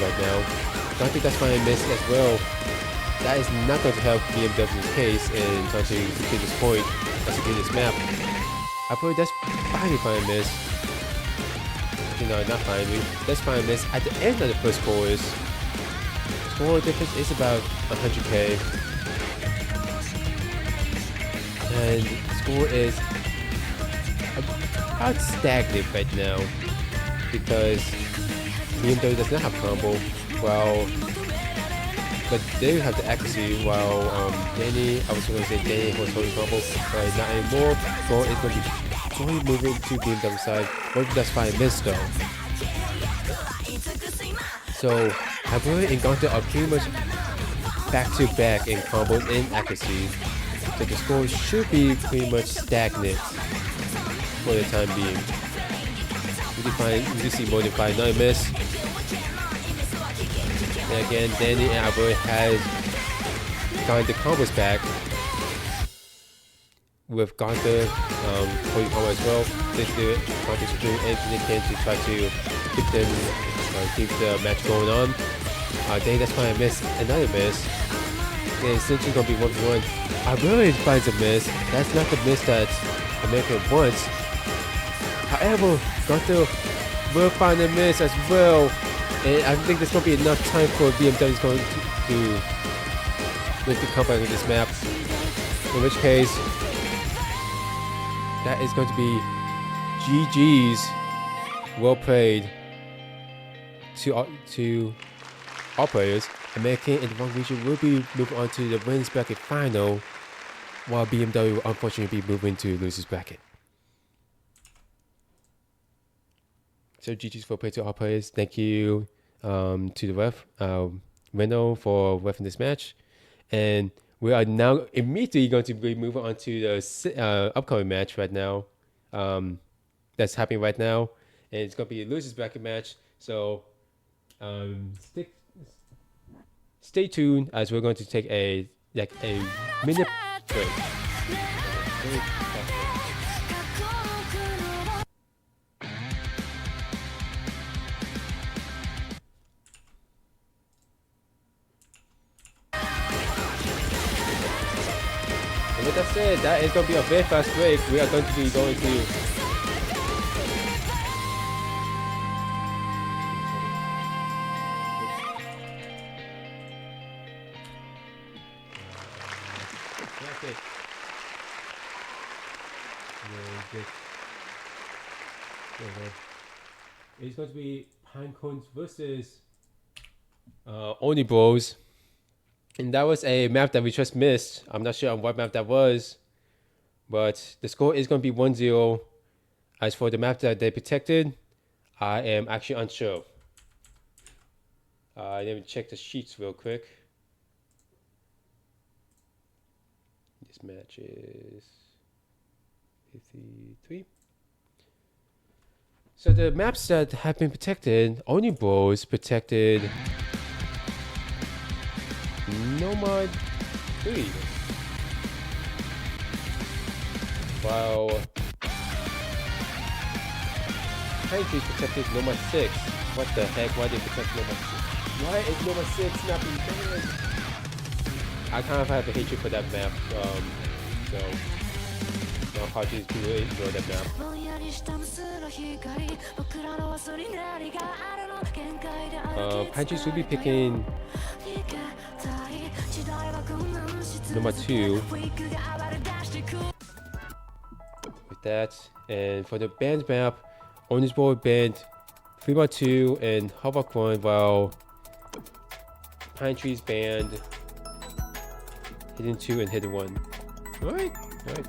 right now. Gunther does find a miss as well. That is not going to help BMW's case in trying to complete this point, execute this map. Abu does finally find a miss. No, not finally. Does find a miss at the end of the first course. Score difference is about 100k. And the score is about stagnant right now, because BMW does not have combo, but they have the accuracy, while Danny, I was going to say Danny was holding combo, but not anymore. Score is going to be slowly moving to BMW side. One does find a miss though. So Abu and Gunther are pretty much back to back in combo and accuracy. So the score should be pretty much stagnant for the time being. We do see more than 5 another miss. And again, Danny and Abu has gotten the combos back, with Gunther holding combo as well. Gunther's doing anything they can to try to keep the match going on. Danny that's fine, miss another miss. And it's essentially gonna be 1v1. Abu finds a miss. That's not the miss that America wants. However, Gunther will find a miss as well, and I think there's going to be enough time for BMW's going to make the comeback with this map. In which case, that is going to be GG's. Well played to all players. American and the wrong region will be moving on to the winners bracket final, while BMW will unfortunately be moving to losers bracket. So GG's for play to all players. Thank you to the ref, Renault, for refing this match. And we are now immediately going to be moving on to the upcoming match right now. That's happening right now. And it's going to be a losers bracket match. So stay tuned, as we're going to take a minute break. And with that said, that is going to be a very fast break. We are going to be going to it's going to be Pinecones versus Oni Bros. And that was a map that we just missed. I'm not sure on what map that was, but the score is going to be 1-0. As for the map that they protected, I am actually unsure. Let me check the sheets real quick. This match is 53. So the maps that have been protected, Oni Bros protected Nomad 3. Wow. Pine Tree protected number 6. What the heck? Why did they protect number 6? Why is number 6 not being banned? I kind of have a hatred for that map. So my apologies to ignore that map. Pine Trees will be picking number 2 with that. And for the banned map, Orange Boy banned 3x2 and Havoc 1, while Pine Trees banned Hidden 2 and Hidden 1. Alright, alright.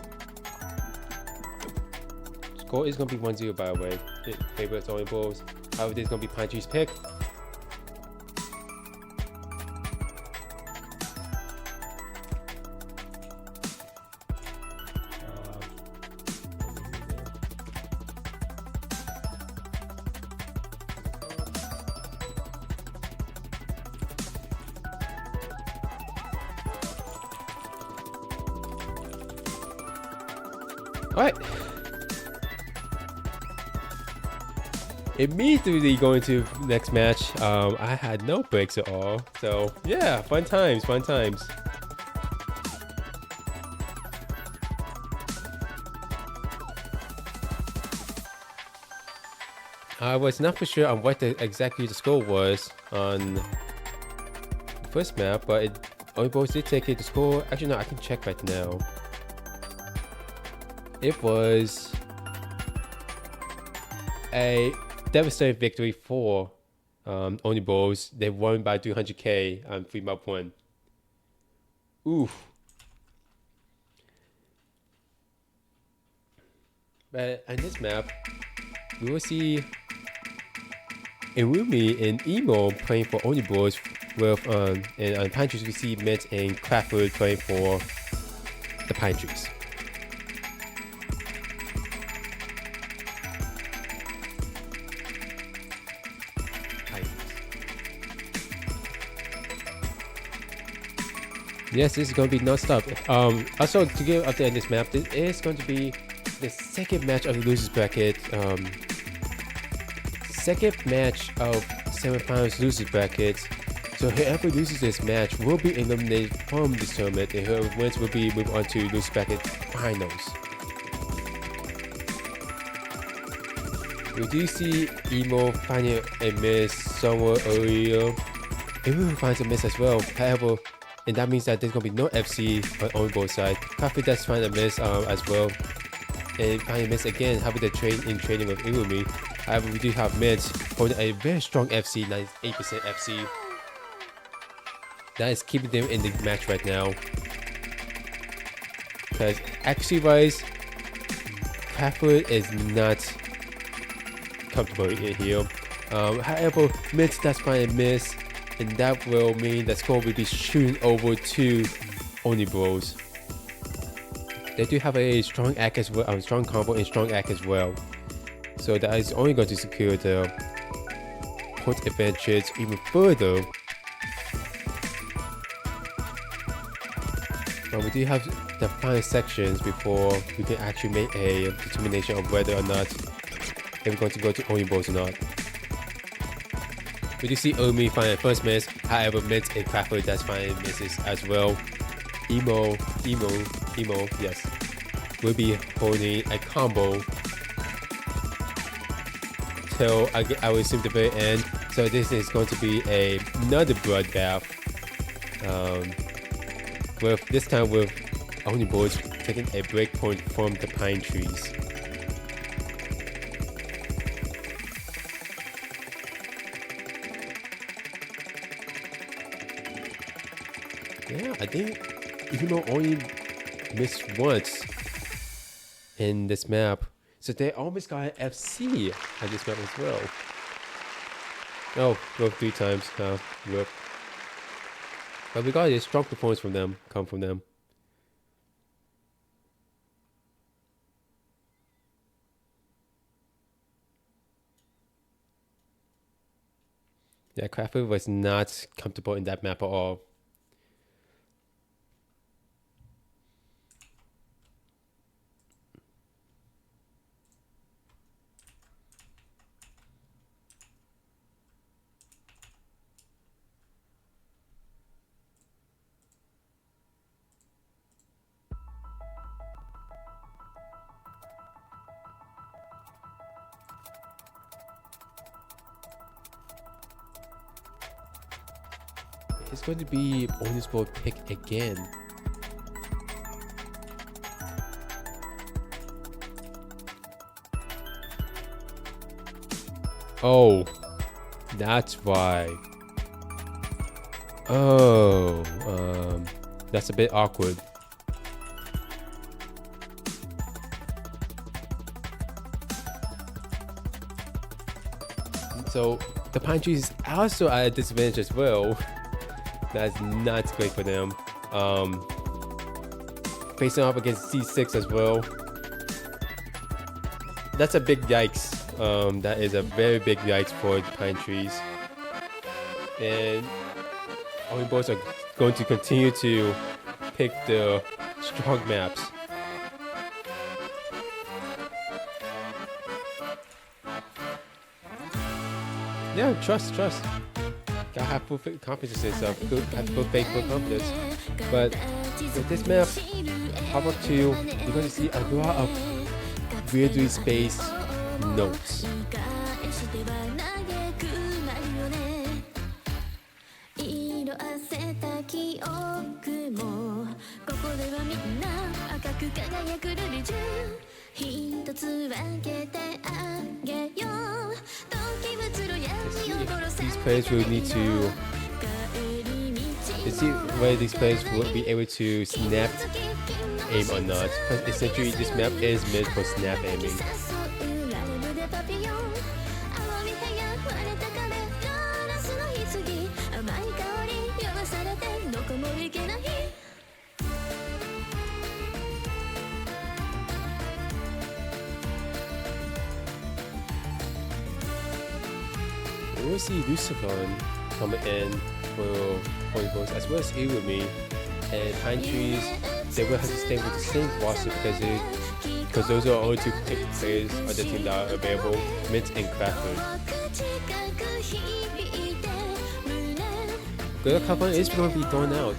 Score is gonna be 1-0 by the way. It favors only balls. However, this is gonna be Pine Trees pick. Alright. Immediately going to next match. I had no breaks at all. So yeah, fun times, fun times. I was not for sure on what exactly the score was on the first map, but only boys did take it. The score, actually no, I can check right now. It was a devastating victory for Only Bulls. They won by 200k on 3-1. Oof. But on this map, we will see Irumi and Emo playing for Only Bulls with and on Pine Trees we see Mint and Craftwood playing for the Pine Trees. Yes, this is going to be non-stop. Also, to give update on this map, this is going to be the second match of the losers bracket. Second match of semifinals losers bracket. So whoever loses this match will be eliminated from this tournament, and whoever wins will be moved on to losers bracket finals. We do see Emo finding a miss somewhere earlier. Emo finds a miss as well. However, and that means that there's gonna be no FC on both sides. Coffee does find a miss as well, and find a miss again. Having the trading with Irumi. However, we do have Mint holding a very strong FC, 98% FC. That is keeping them in the match right now. Because accuracy wise, Craftwood is not comfortable here. However, Mint does find a miss. And that will mean that score will be shooting over to Only Bros. They do have a strong act as well, a strong combo and strong act as well. So that is only going to secure the point advantage even further. But we do have the final sections before we can actually make a determination of whether or not if we're going to go to Only Bros or not. We do see Omi find a first miss, however Mint and Craftwood does find misses as well. Emo, yes, will be holding a combo till I will assume the very end. So this is going to be another bloodbath. With this time with Only Boys taking a break point from the Pine Trees. Yeah, I think Emo only missed once in this map. So they almost got an FC on this map as well. Oh, well, 3 times. Rip. But we got a strong performance from them, come from them. Yeah, Craftwood was not comfortable in that map at all. it's going to be bonus ball pick again. Oh, that's why. Oh, that's a bit awkward. So the pine tree is also at a disadvantage as well. That's not great for them. Facing off against C6 as well. That's a big yikes. That is a very big yikes for the pine trees. And only boys are going to continue to pick the strong maps. Yeah, trust. Gotta have full confidence in yourself. Have full faith, full confidence. But with this map, how about you're going to see a lot of weirdly spaced notes. These players will need to see whether these players will be able to snap aim or not. Because essentially this map is meant for snap aiming. We'll see Lucifer coming in for voice as well as Irumi, and Pine Trees. They will have to stay with the same roster because those are only two players on the team that are available, Mint and Crawford. Good Kaplan is going to be thrown out.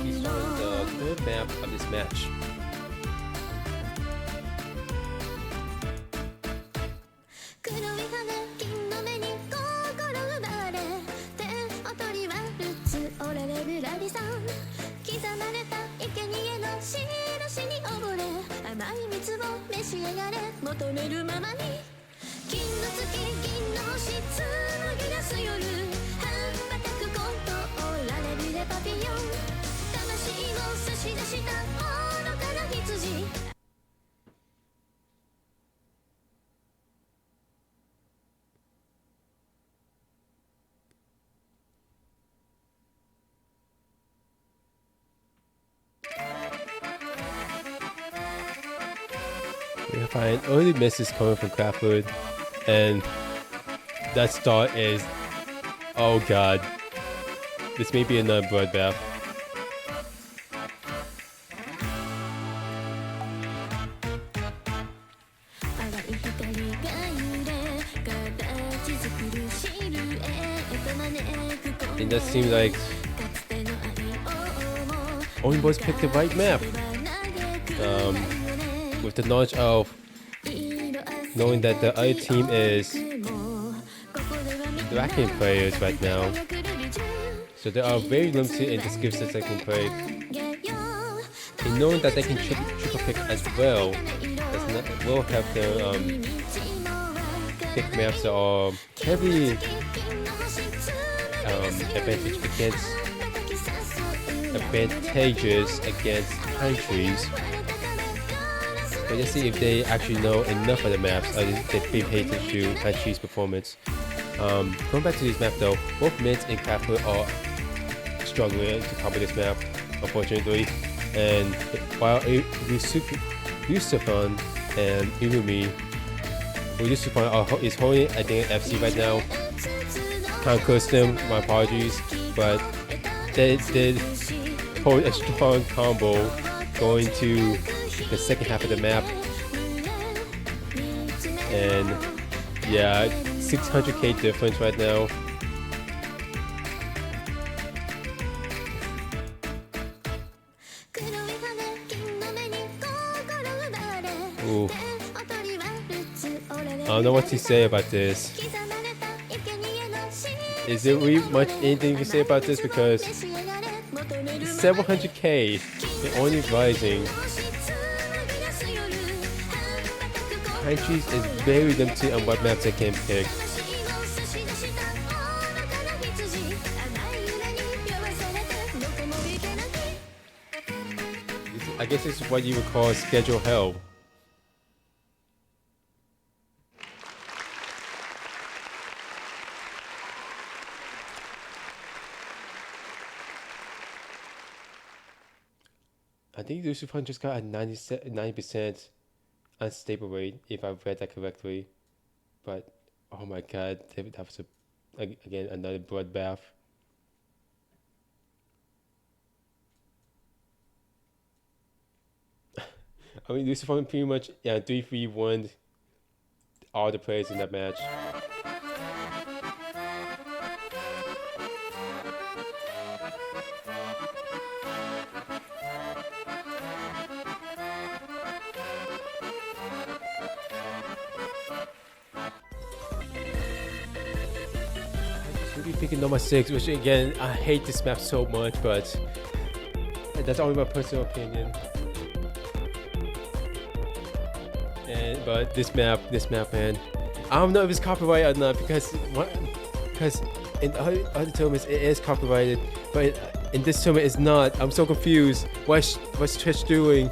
He's on the third map of this match. We find early misses coming from Crawford, and that start is, oh god, this may be another bloodbath. It does seem like only boys picked the right map. With the knowledge of knowing that the other team is lacking players right now, so they are very limited in the skill sets they can play. And knowing that they can triple pick as well, will help them pick maps that are heavily advantageous against Pine Trees. But let's see if they actually know enough of the maps, or if they pay attention to Pine Trees' performance. Going back to this map though, both Mint and Crawford are struggling to cover this map, unfortunately. And while Yusufan and Irumi, Yusufan is holding, I think, FC right now. Can't curse them, my apologies, but they did hold a strong combo going to the second half of the map. And yeah, 600k difference right now. Ooh. I don't know what to say about this. Is there really much anything you can say about this? Because 700k and only rising. Pine Trees is very limited on what maps I can pick. I guess this is what you would call schedule hell. I think Lucifer just got a 90% unstable rate, if I read that correctly. But, oh my god, that was again another bloodbath. I mean, Lucifer pretty much 3-3-1 all the players in that match. Picking number 6, which again, I hate this map so much, but that's only my personal opinion. But this map, man, I don't know if it's copyrighted or not, because in other tournaments it is copyrighted, but in this tournament it's not. I'm so confused. What's Twitch doing?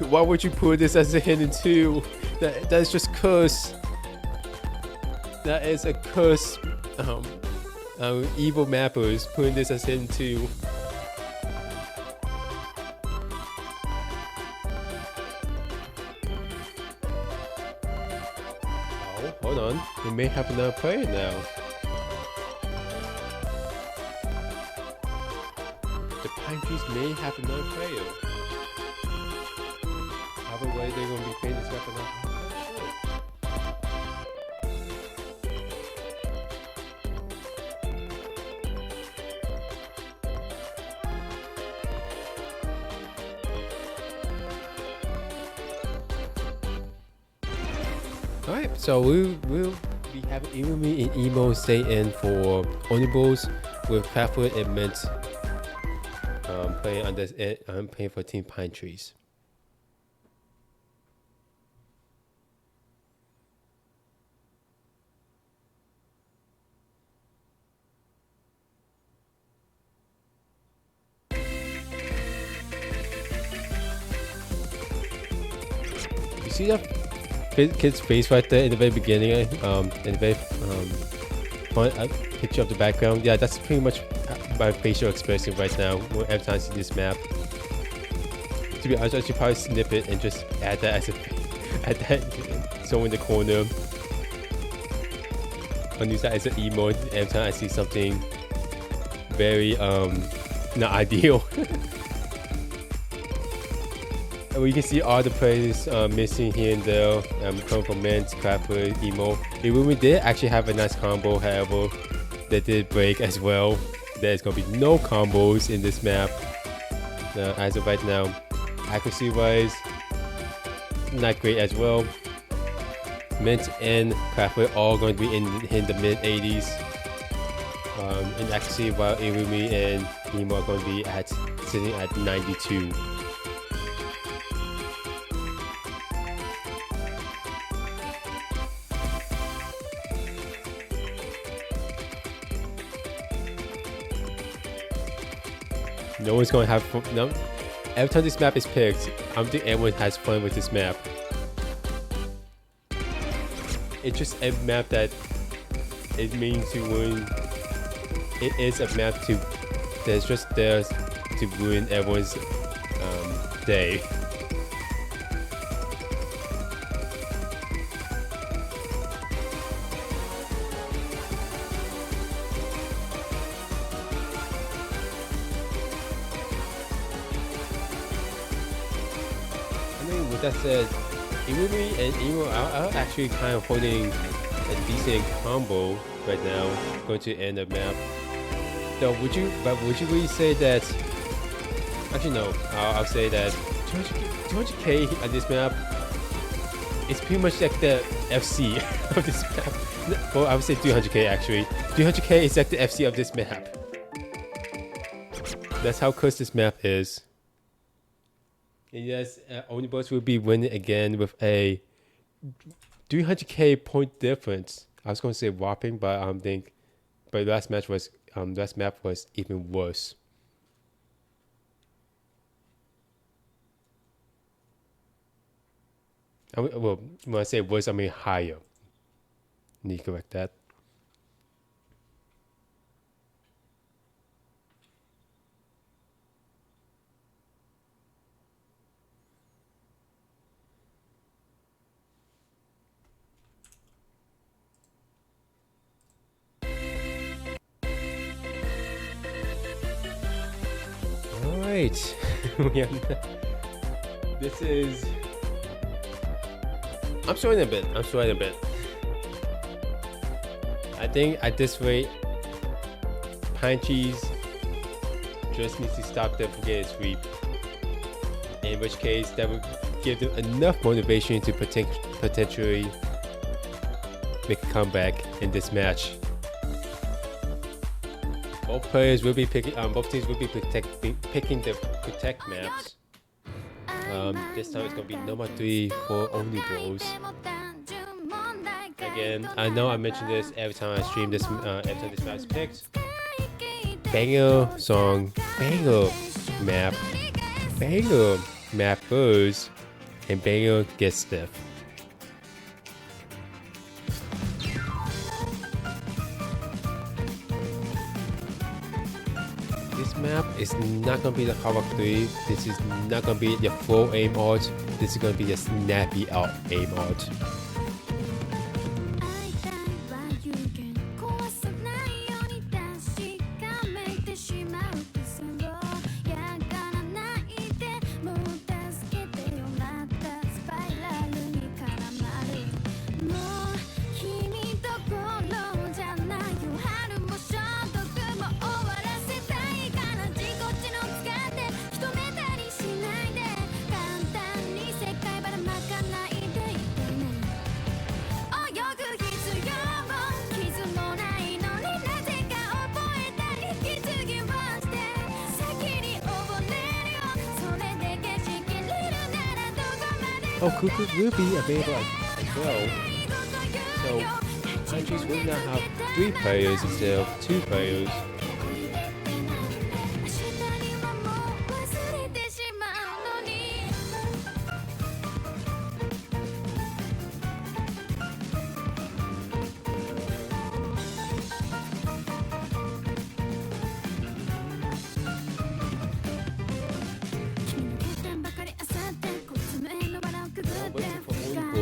Why would you put this as a hidden 2? That's just curse. That is a curse. Evil mappers putting this as hidden 2. Oh, hold on. We may have another player now. The Pine Trees may have another player. Either way, they're going to be playing this weapon up. Alright, so we'll be having Irumi and Emo stay in for Onibles with Catfoot and Mint playing on this. I'm playing for Team Pine Trees. You see that kid's face right there in the very beginning, in the very front picture of the background? Yeah, that's pretty much my facial expression right now every time I see this map. To be honest, I should probably snip it and just add that as a so in the corner. I'll use that as an emote every time I see something very not ideal. And you can see all the players missing here and there. Coming from Mint, Clapper, Emo. Irumi did actually have a nice combo, however, that did break as well. There's gonna be no combos in this map as of right now. Accuracy wise, not great as well. Mint and Clapper all going to be in the mid 80s. In accuracy, while Irumi and Emo are going to be sitting at 92. No one's going to have fun. No. Every time this map is picked, I don't think everyone has fun with this map. It's just a map that it means to win. It is a map that's just there to ruin everyone's day. With that said, Irumi and Emo are actually kind of holding a decent combo right now, going to end the map. Though, would you really say that? Actually, no. I'll say that 200k on this map. It's pretty much like the FC of this map. Well, I would say 300k actually. 300k is like the FC of this map. That's how close this map is. And yes, Omnibus will be winning again with a 300k point difference. I was going to say whopping, but last map was even worse. Well, when I say worse, I mean higher. Need to correct that. Alright. This is... I'm sweating a bit. I think at this rate, Pine Cheese just needs to stop them from getting a sweep. In which case, that would give them enough motivation to potentially make a comeback in this match. Both players will be picking. Both teams will be picking the protect maps. This time it's gonna be number 3 for Omnibus. Again, I know I mention this every time I stream this. Every time this map is picked. Banger song, banger map goes, and banger gets stiff. This map is not gonna be the Havoc 3. This is not gonna be the full aim art. This is gonna be the snappy out aim art. Oh, Cuckoo will be available as well. So, countries will now have 3 players instead of 2 players.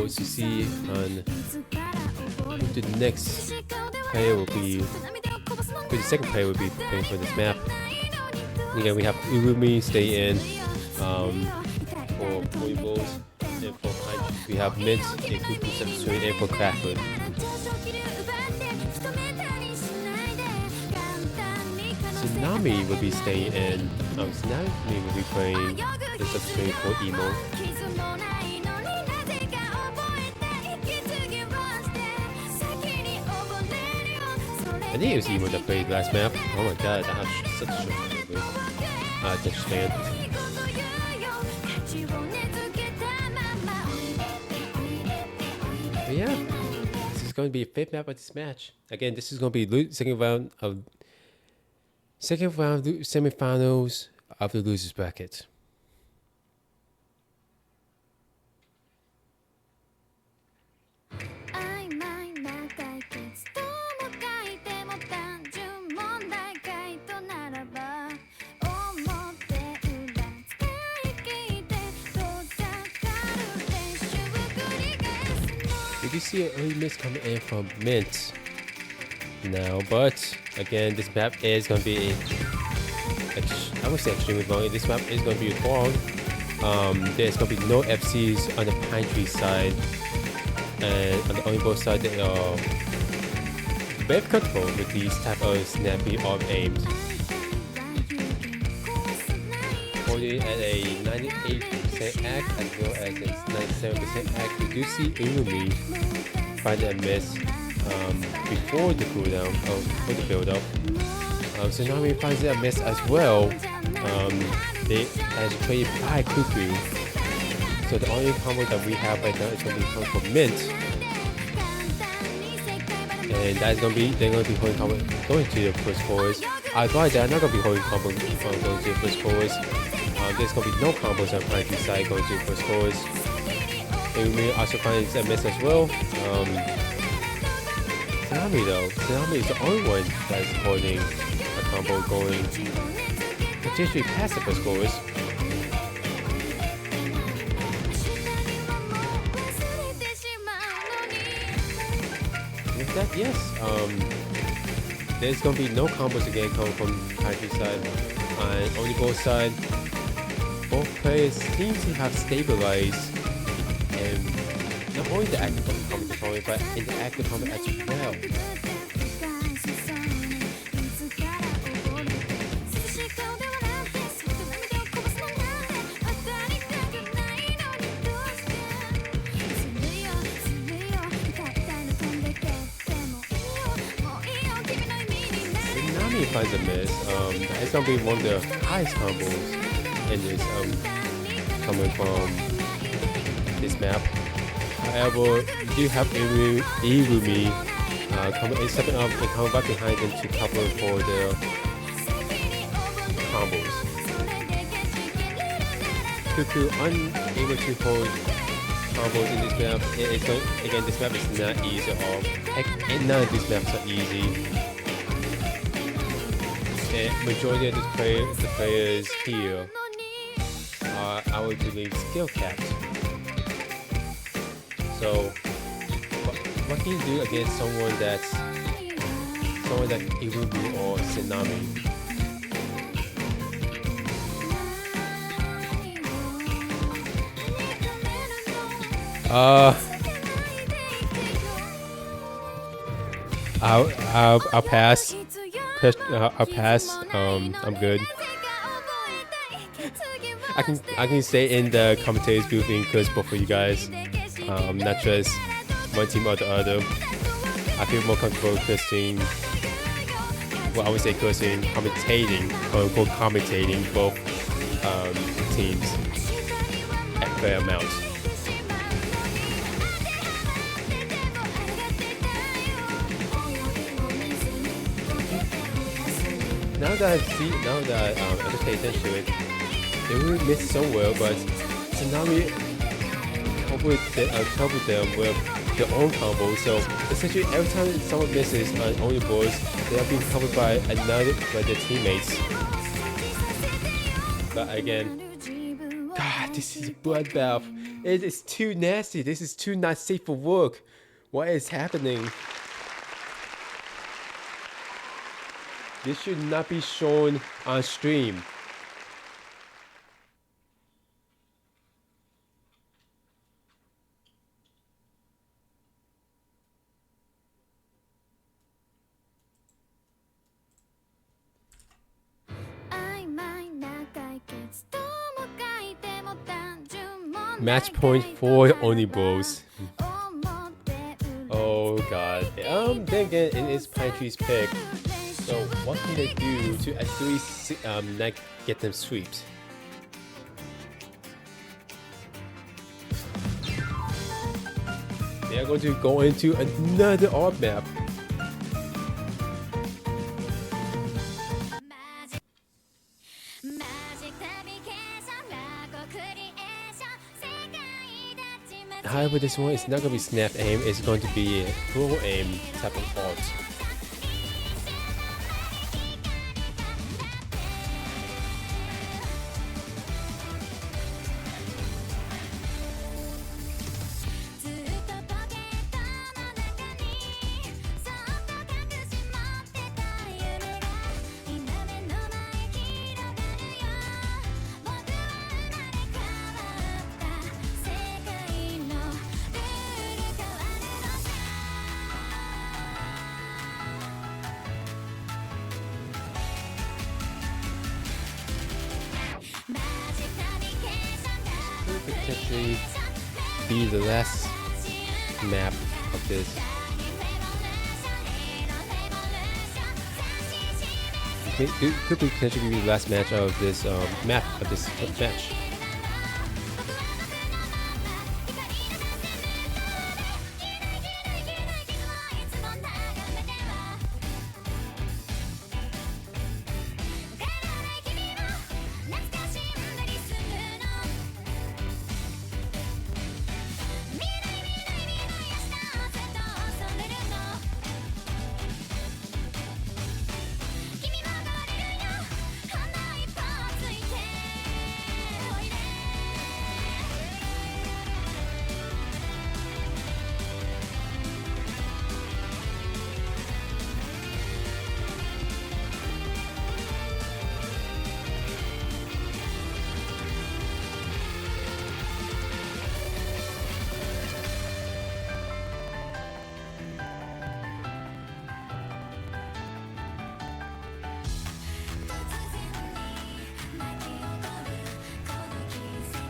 To see on who the next player will be, who the second player will be playing for this map. Again, we have Urumi stay in for Voibles, and for Punch we have Mint and Kuku substitute, and for Crackler. Tsunami will be staying in. Tsunami will be playing the substitute for Emo. I think it was Emo that played last map. Oh my god, I have such a short attention span. But yeah, this is going to be a 5th map of this match. Again, this is going to be second round semifinals of the losers bracket. We do see an early miss coming in from Mint now, but again, this map is going to be, I would say extremely long. This map is going to be long. There's going to be no FCs on the Pine Tree side, and on the Omnibus side, they are very comfortable with these type of snappy arm aims. Holding at a 98% 99% act as well as its 97% act. We do see Urumi find a miss before the cooldown, before the build up. Tsunami finds a miss as well. They as traded by Cuckoo. So the only combo that we have right now is going to be coming from Mint. And that's going to be, they're going to be holding combo going to the first chorus. Otherwise, they're not going to be holding combo going to the first chorus. There's going to be no combos on Pine Tree side going to the first chorus. Urumi also finds a miss as well. Tsunami though, Tsunami is the only one that's holding a combo going potentially past the first chorus. With that, yes, there's gonna be no combos again coming from Kaiji side. On the both side, both players seem to have stabilized, and not only the active combat but in the active combat as well. Tsunami finds a miss. It's gonna be one of the highest combos in this coming from this map. However, you do have Irumi stepping up and coming back behind them to cover for the combos. Cuckoo unable to hold combos in this map. Again, this map is not easy at all. And none of these maps are easy. And majority of the players here are, I would believe, skill capped. So, what can you do against someone like Irumi or Tsunami? I'll pass. I'll pass. I'm good. I can stay in the commentators booth and curse both of you guys. Not just one team or the other. I feel more comfortable cursing. Well, I would say cursing, commentating, quote unquote, commentating both teams at fair amounts. Now that I pay attention to it, they really missed so well, but Tsunami covered them with their own combo. So essentially, every time someone misses on only boards, they are being covered by their teammates. But again, God, this is a bloodbath. It is too nasty. This is too not safe for work. What is happening? This should not be shown on stream. Match point for Onibos. Oh god. Then again, it is Pine Tree's pick. So what can they do to actually not get them sweeps? They are going to go into another ARP map. However, this one is not going to be snap aim, it's going to be a full aim type of art. could potentially be the last map of this. It could potentially be the last match of this map of this match.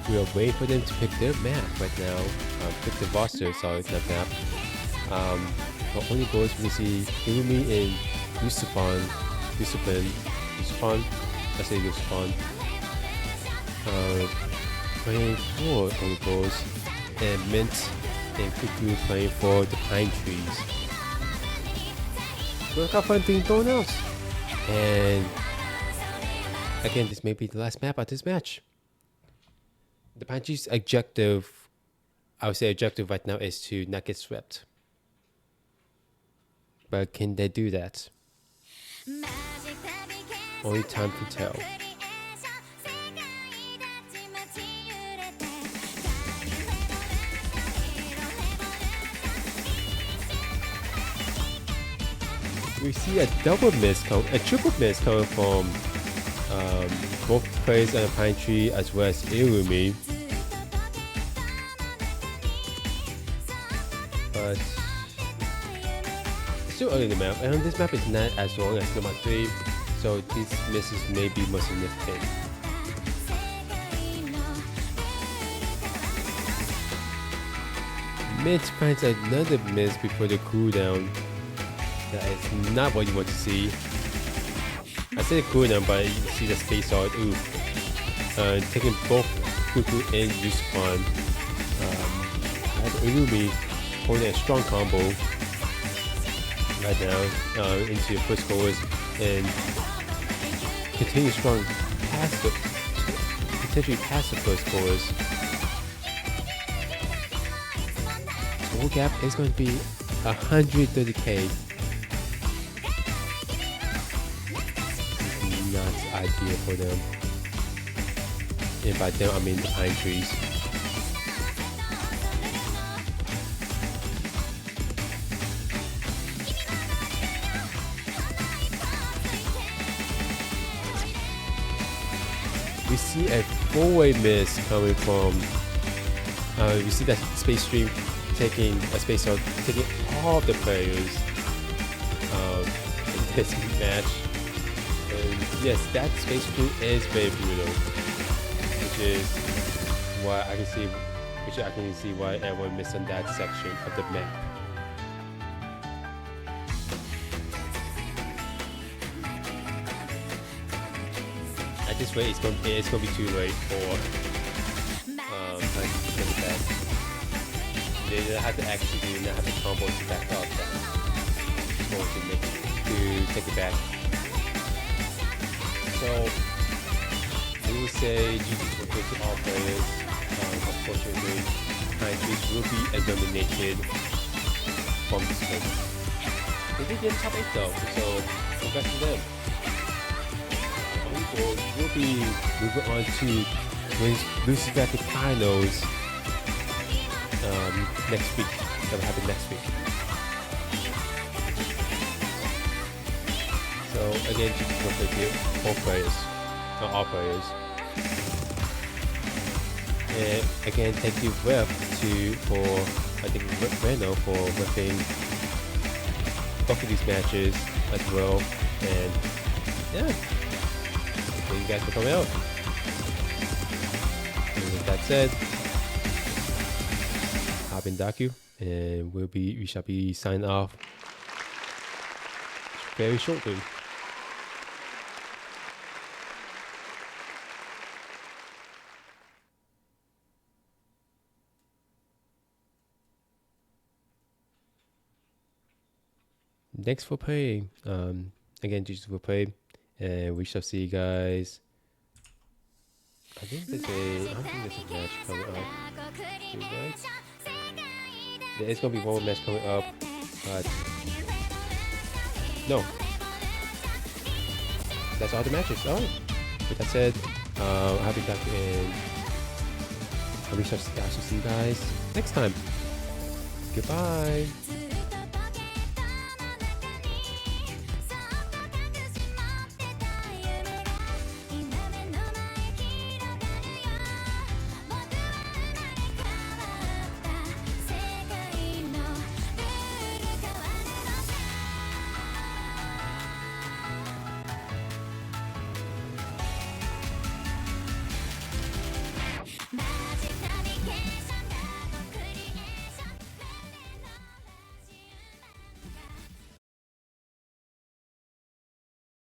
We are waiting for them to pick their map right now. Pick the roster, sorry, not map. But only goes we see Illumi and Yusufan, I say Yusufan. Playing for only goals, and Mint and Cuckoo playing for the Pine Trees. Look how fun thing going out. And again, this may be the last map of this match. The Pine Trees' objective, I would say objective right now is to not get swept. But can they do that? Only time can tell. We see a triple miss coming from both players on the Pine Tree as well as Illumi. But it's still early in the map, and this map is not as long as number 3, so these misses may be more significant. Mid finds another miss before the cooldown. That is not what you want to see. I say the cooldown, but you see the space out. Ooh. Taking both Cuckoo and Yusufan. Illumi holding a strong combo right now into the first goals and continue strong past the potentially past the first goals. Goal gap is going to be 130k. Not ideal for them. And by them I mean the Pine Trees. We see a 4-way miss coming from we see that Space Stream taking a space out, taking all of the players in this match. And yes, that Space Stream is very brutal, which is why I can see why everyone missed on that section of the map. At this rate, it's gonna be too late for trying to get it back. They have to actually not have the combo to back up that to take it back. So we would say GG to all players. Unfortunately, Pine Trees will be eliminated from this game. They did get top 8 though, so congrats to them. We'll be moving on to Lucy Bracket Finals next week. That will happen next week. So again, thank you all players. And again, thank you Ref Reno for ripping both of these matches as well. And yeah. Thank you guys for coming out. that said, I've been Daku, and we shall be signing off very shortly. Thanks for playing. Again, just for playing, and we shall see you guys. I think there's a match coming up. Right? There is gonna be one more match coming up, but no, that's all the matches. All right. With that said, I'll be back, and I shall see you guys next time. Goodbye.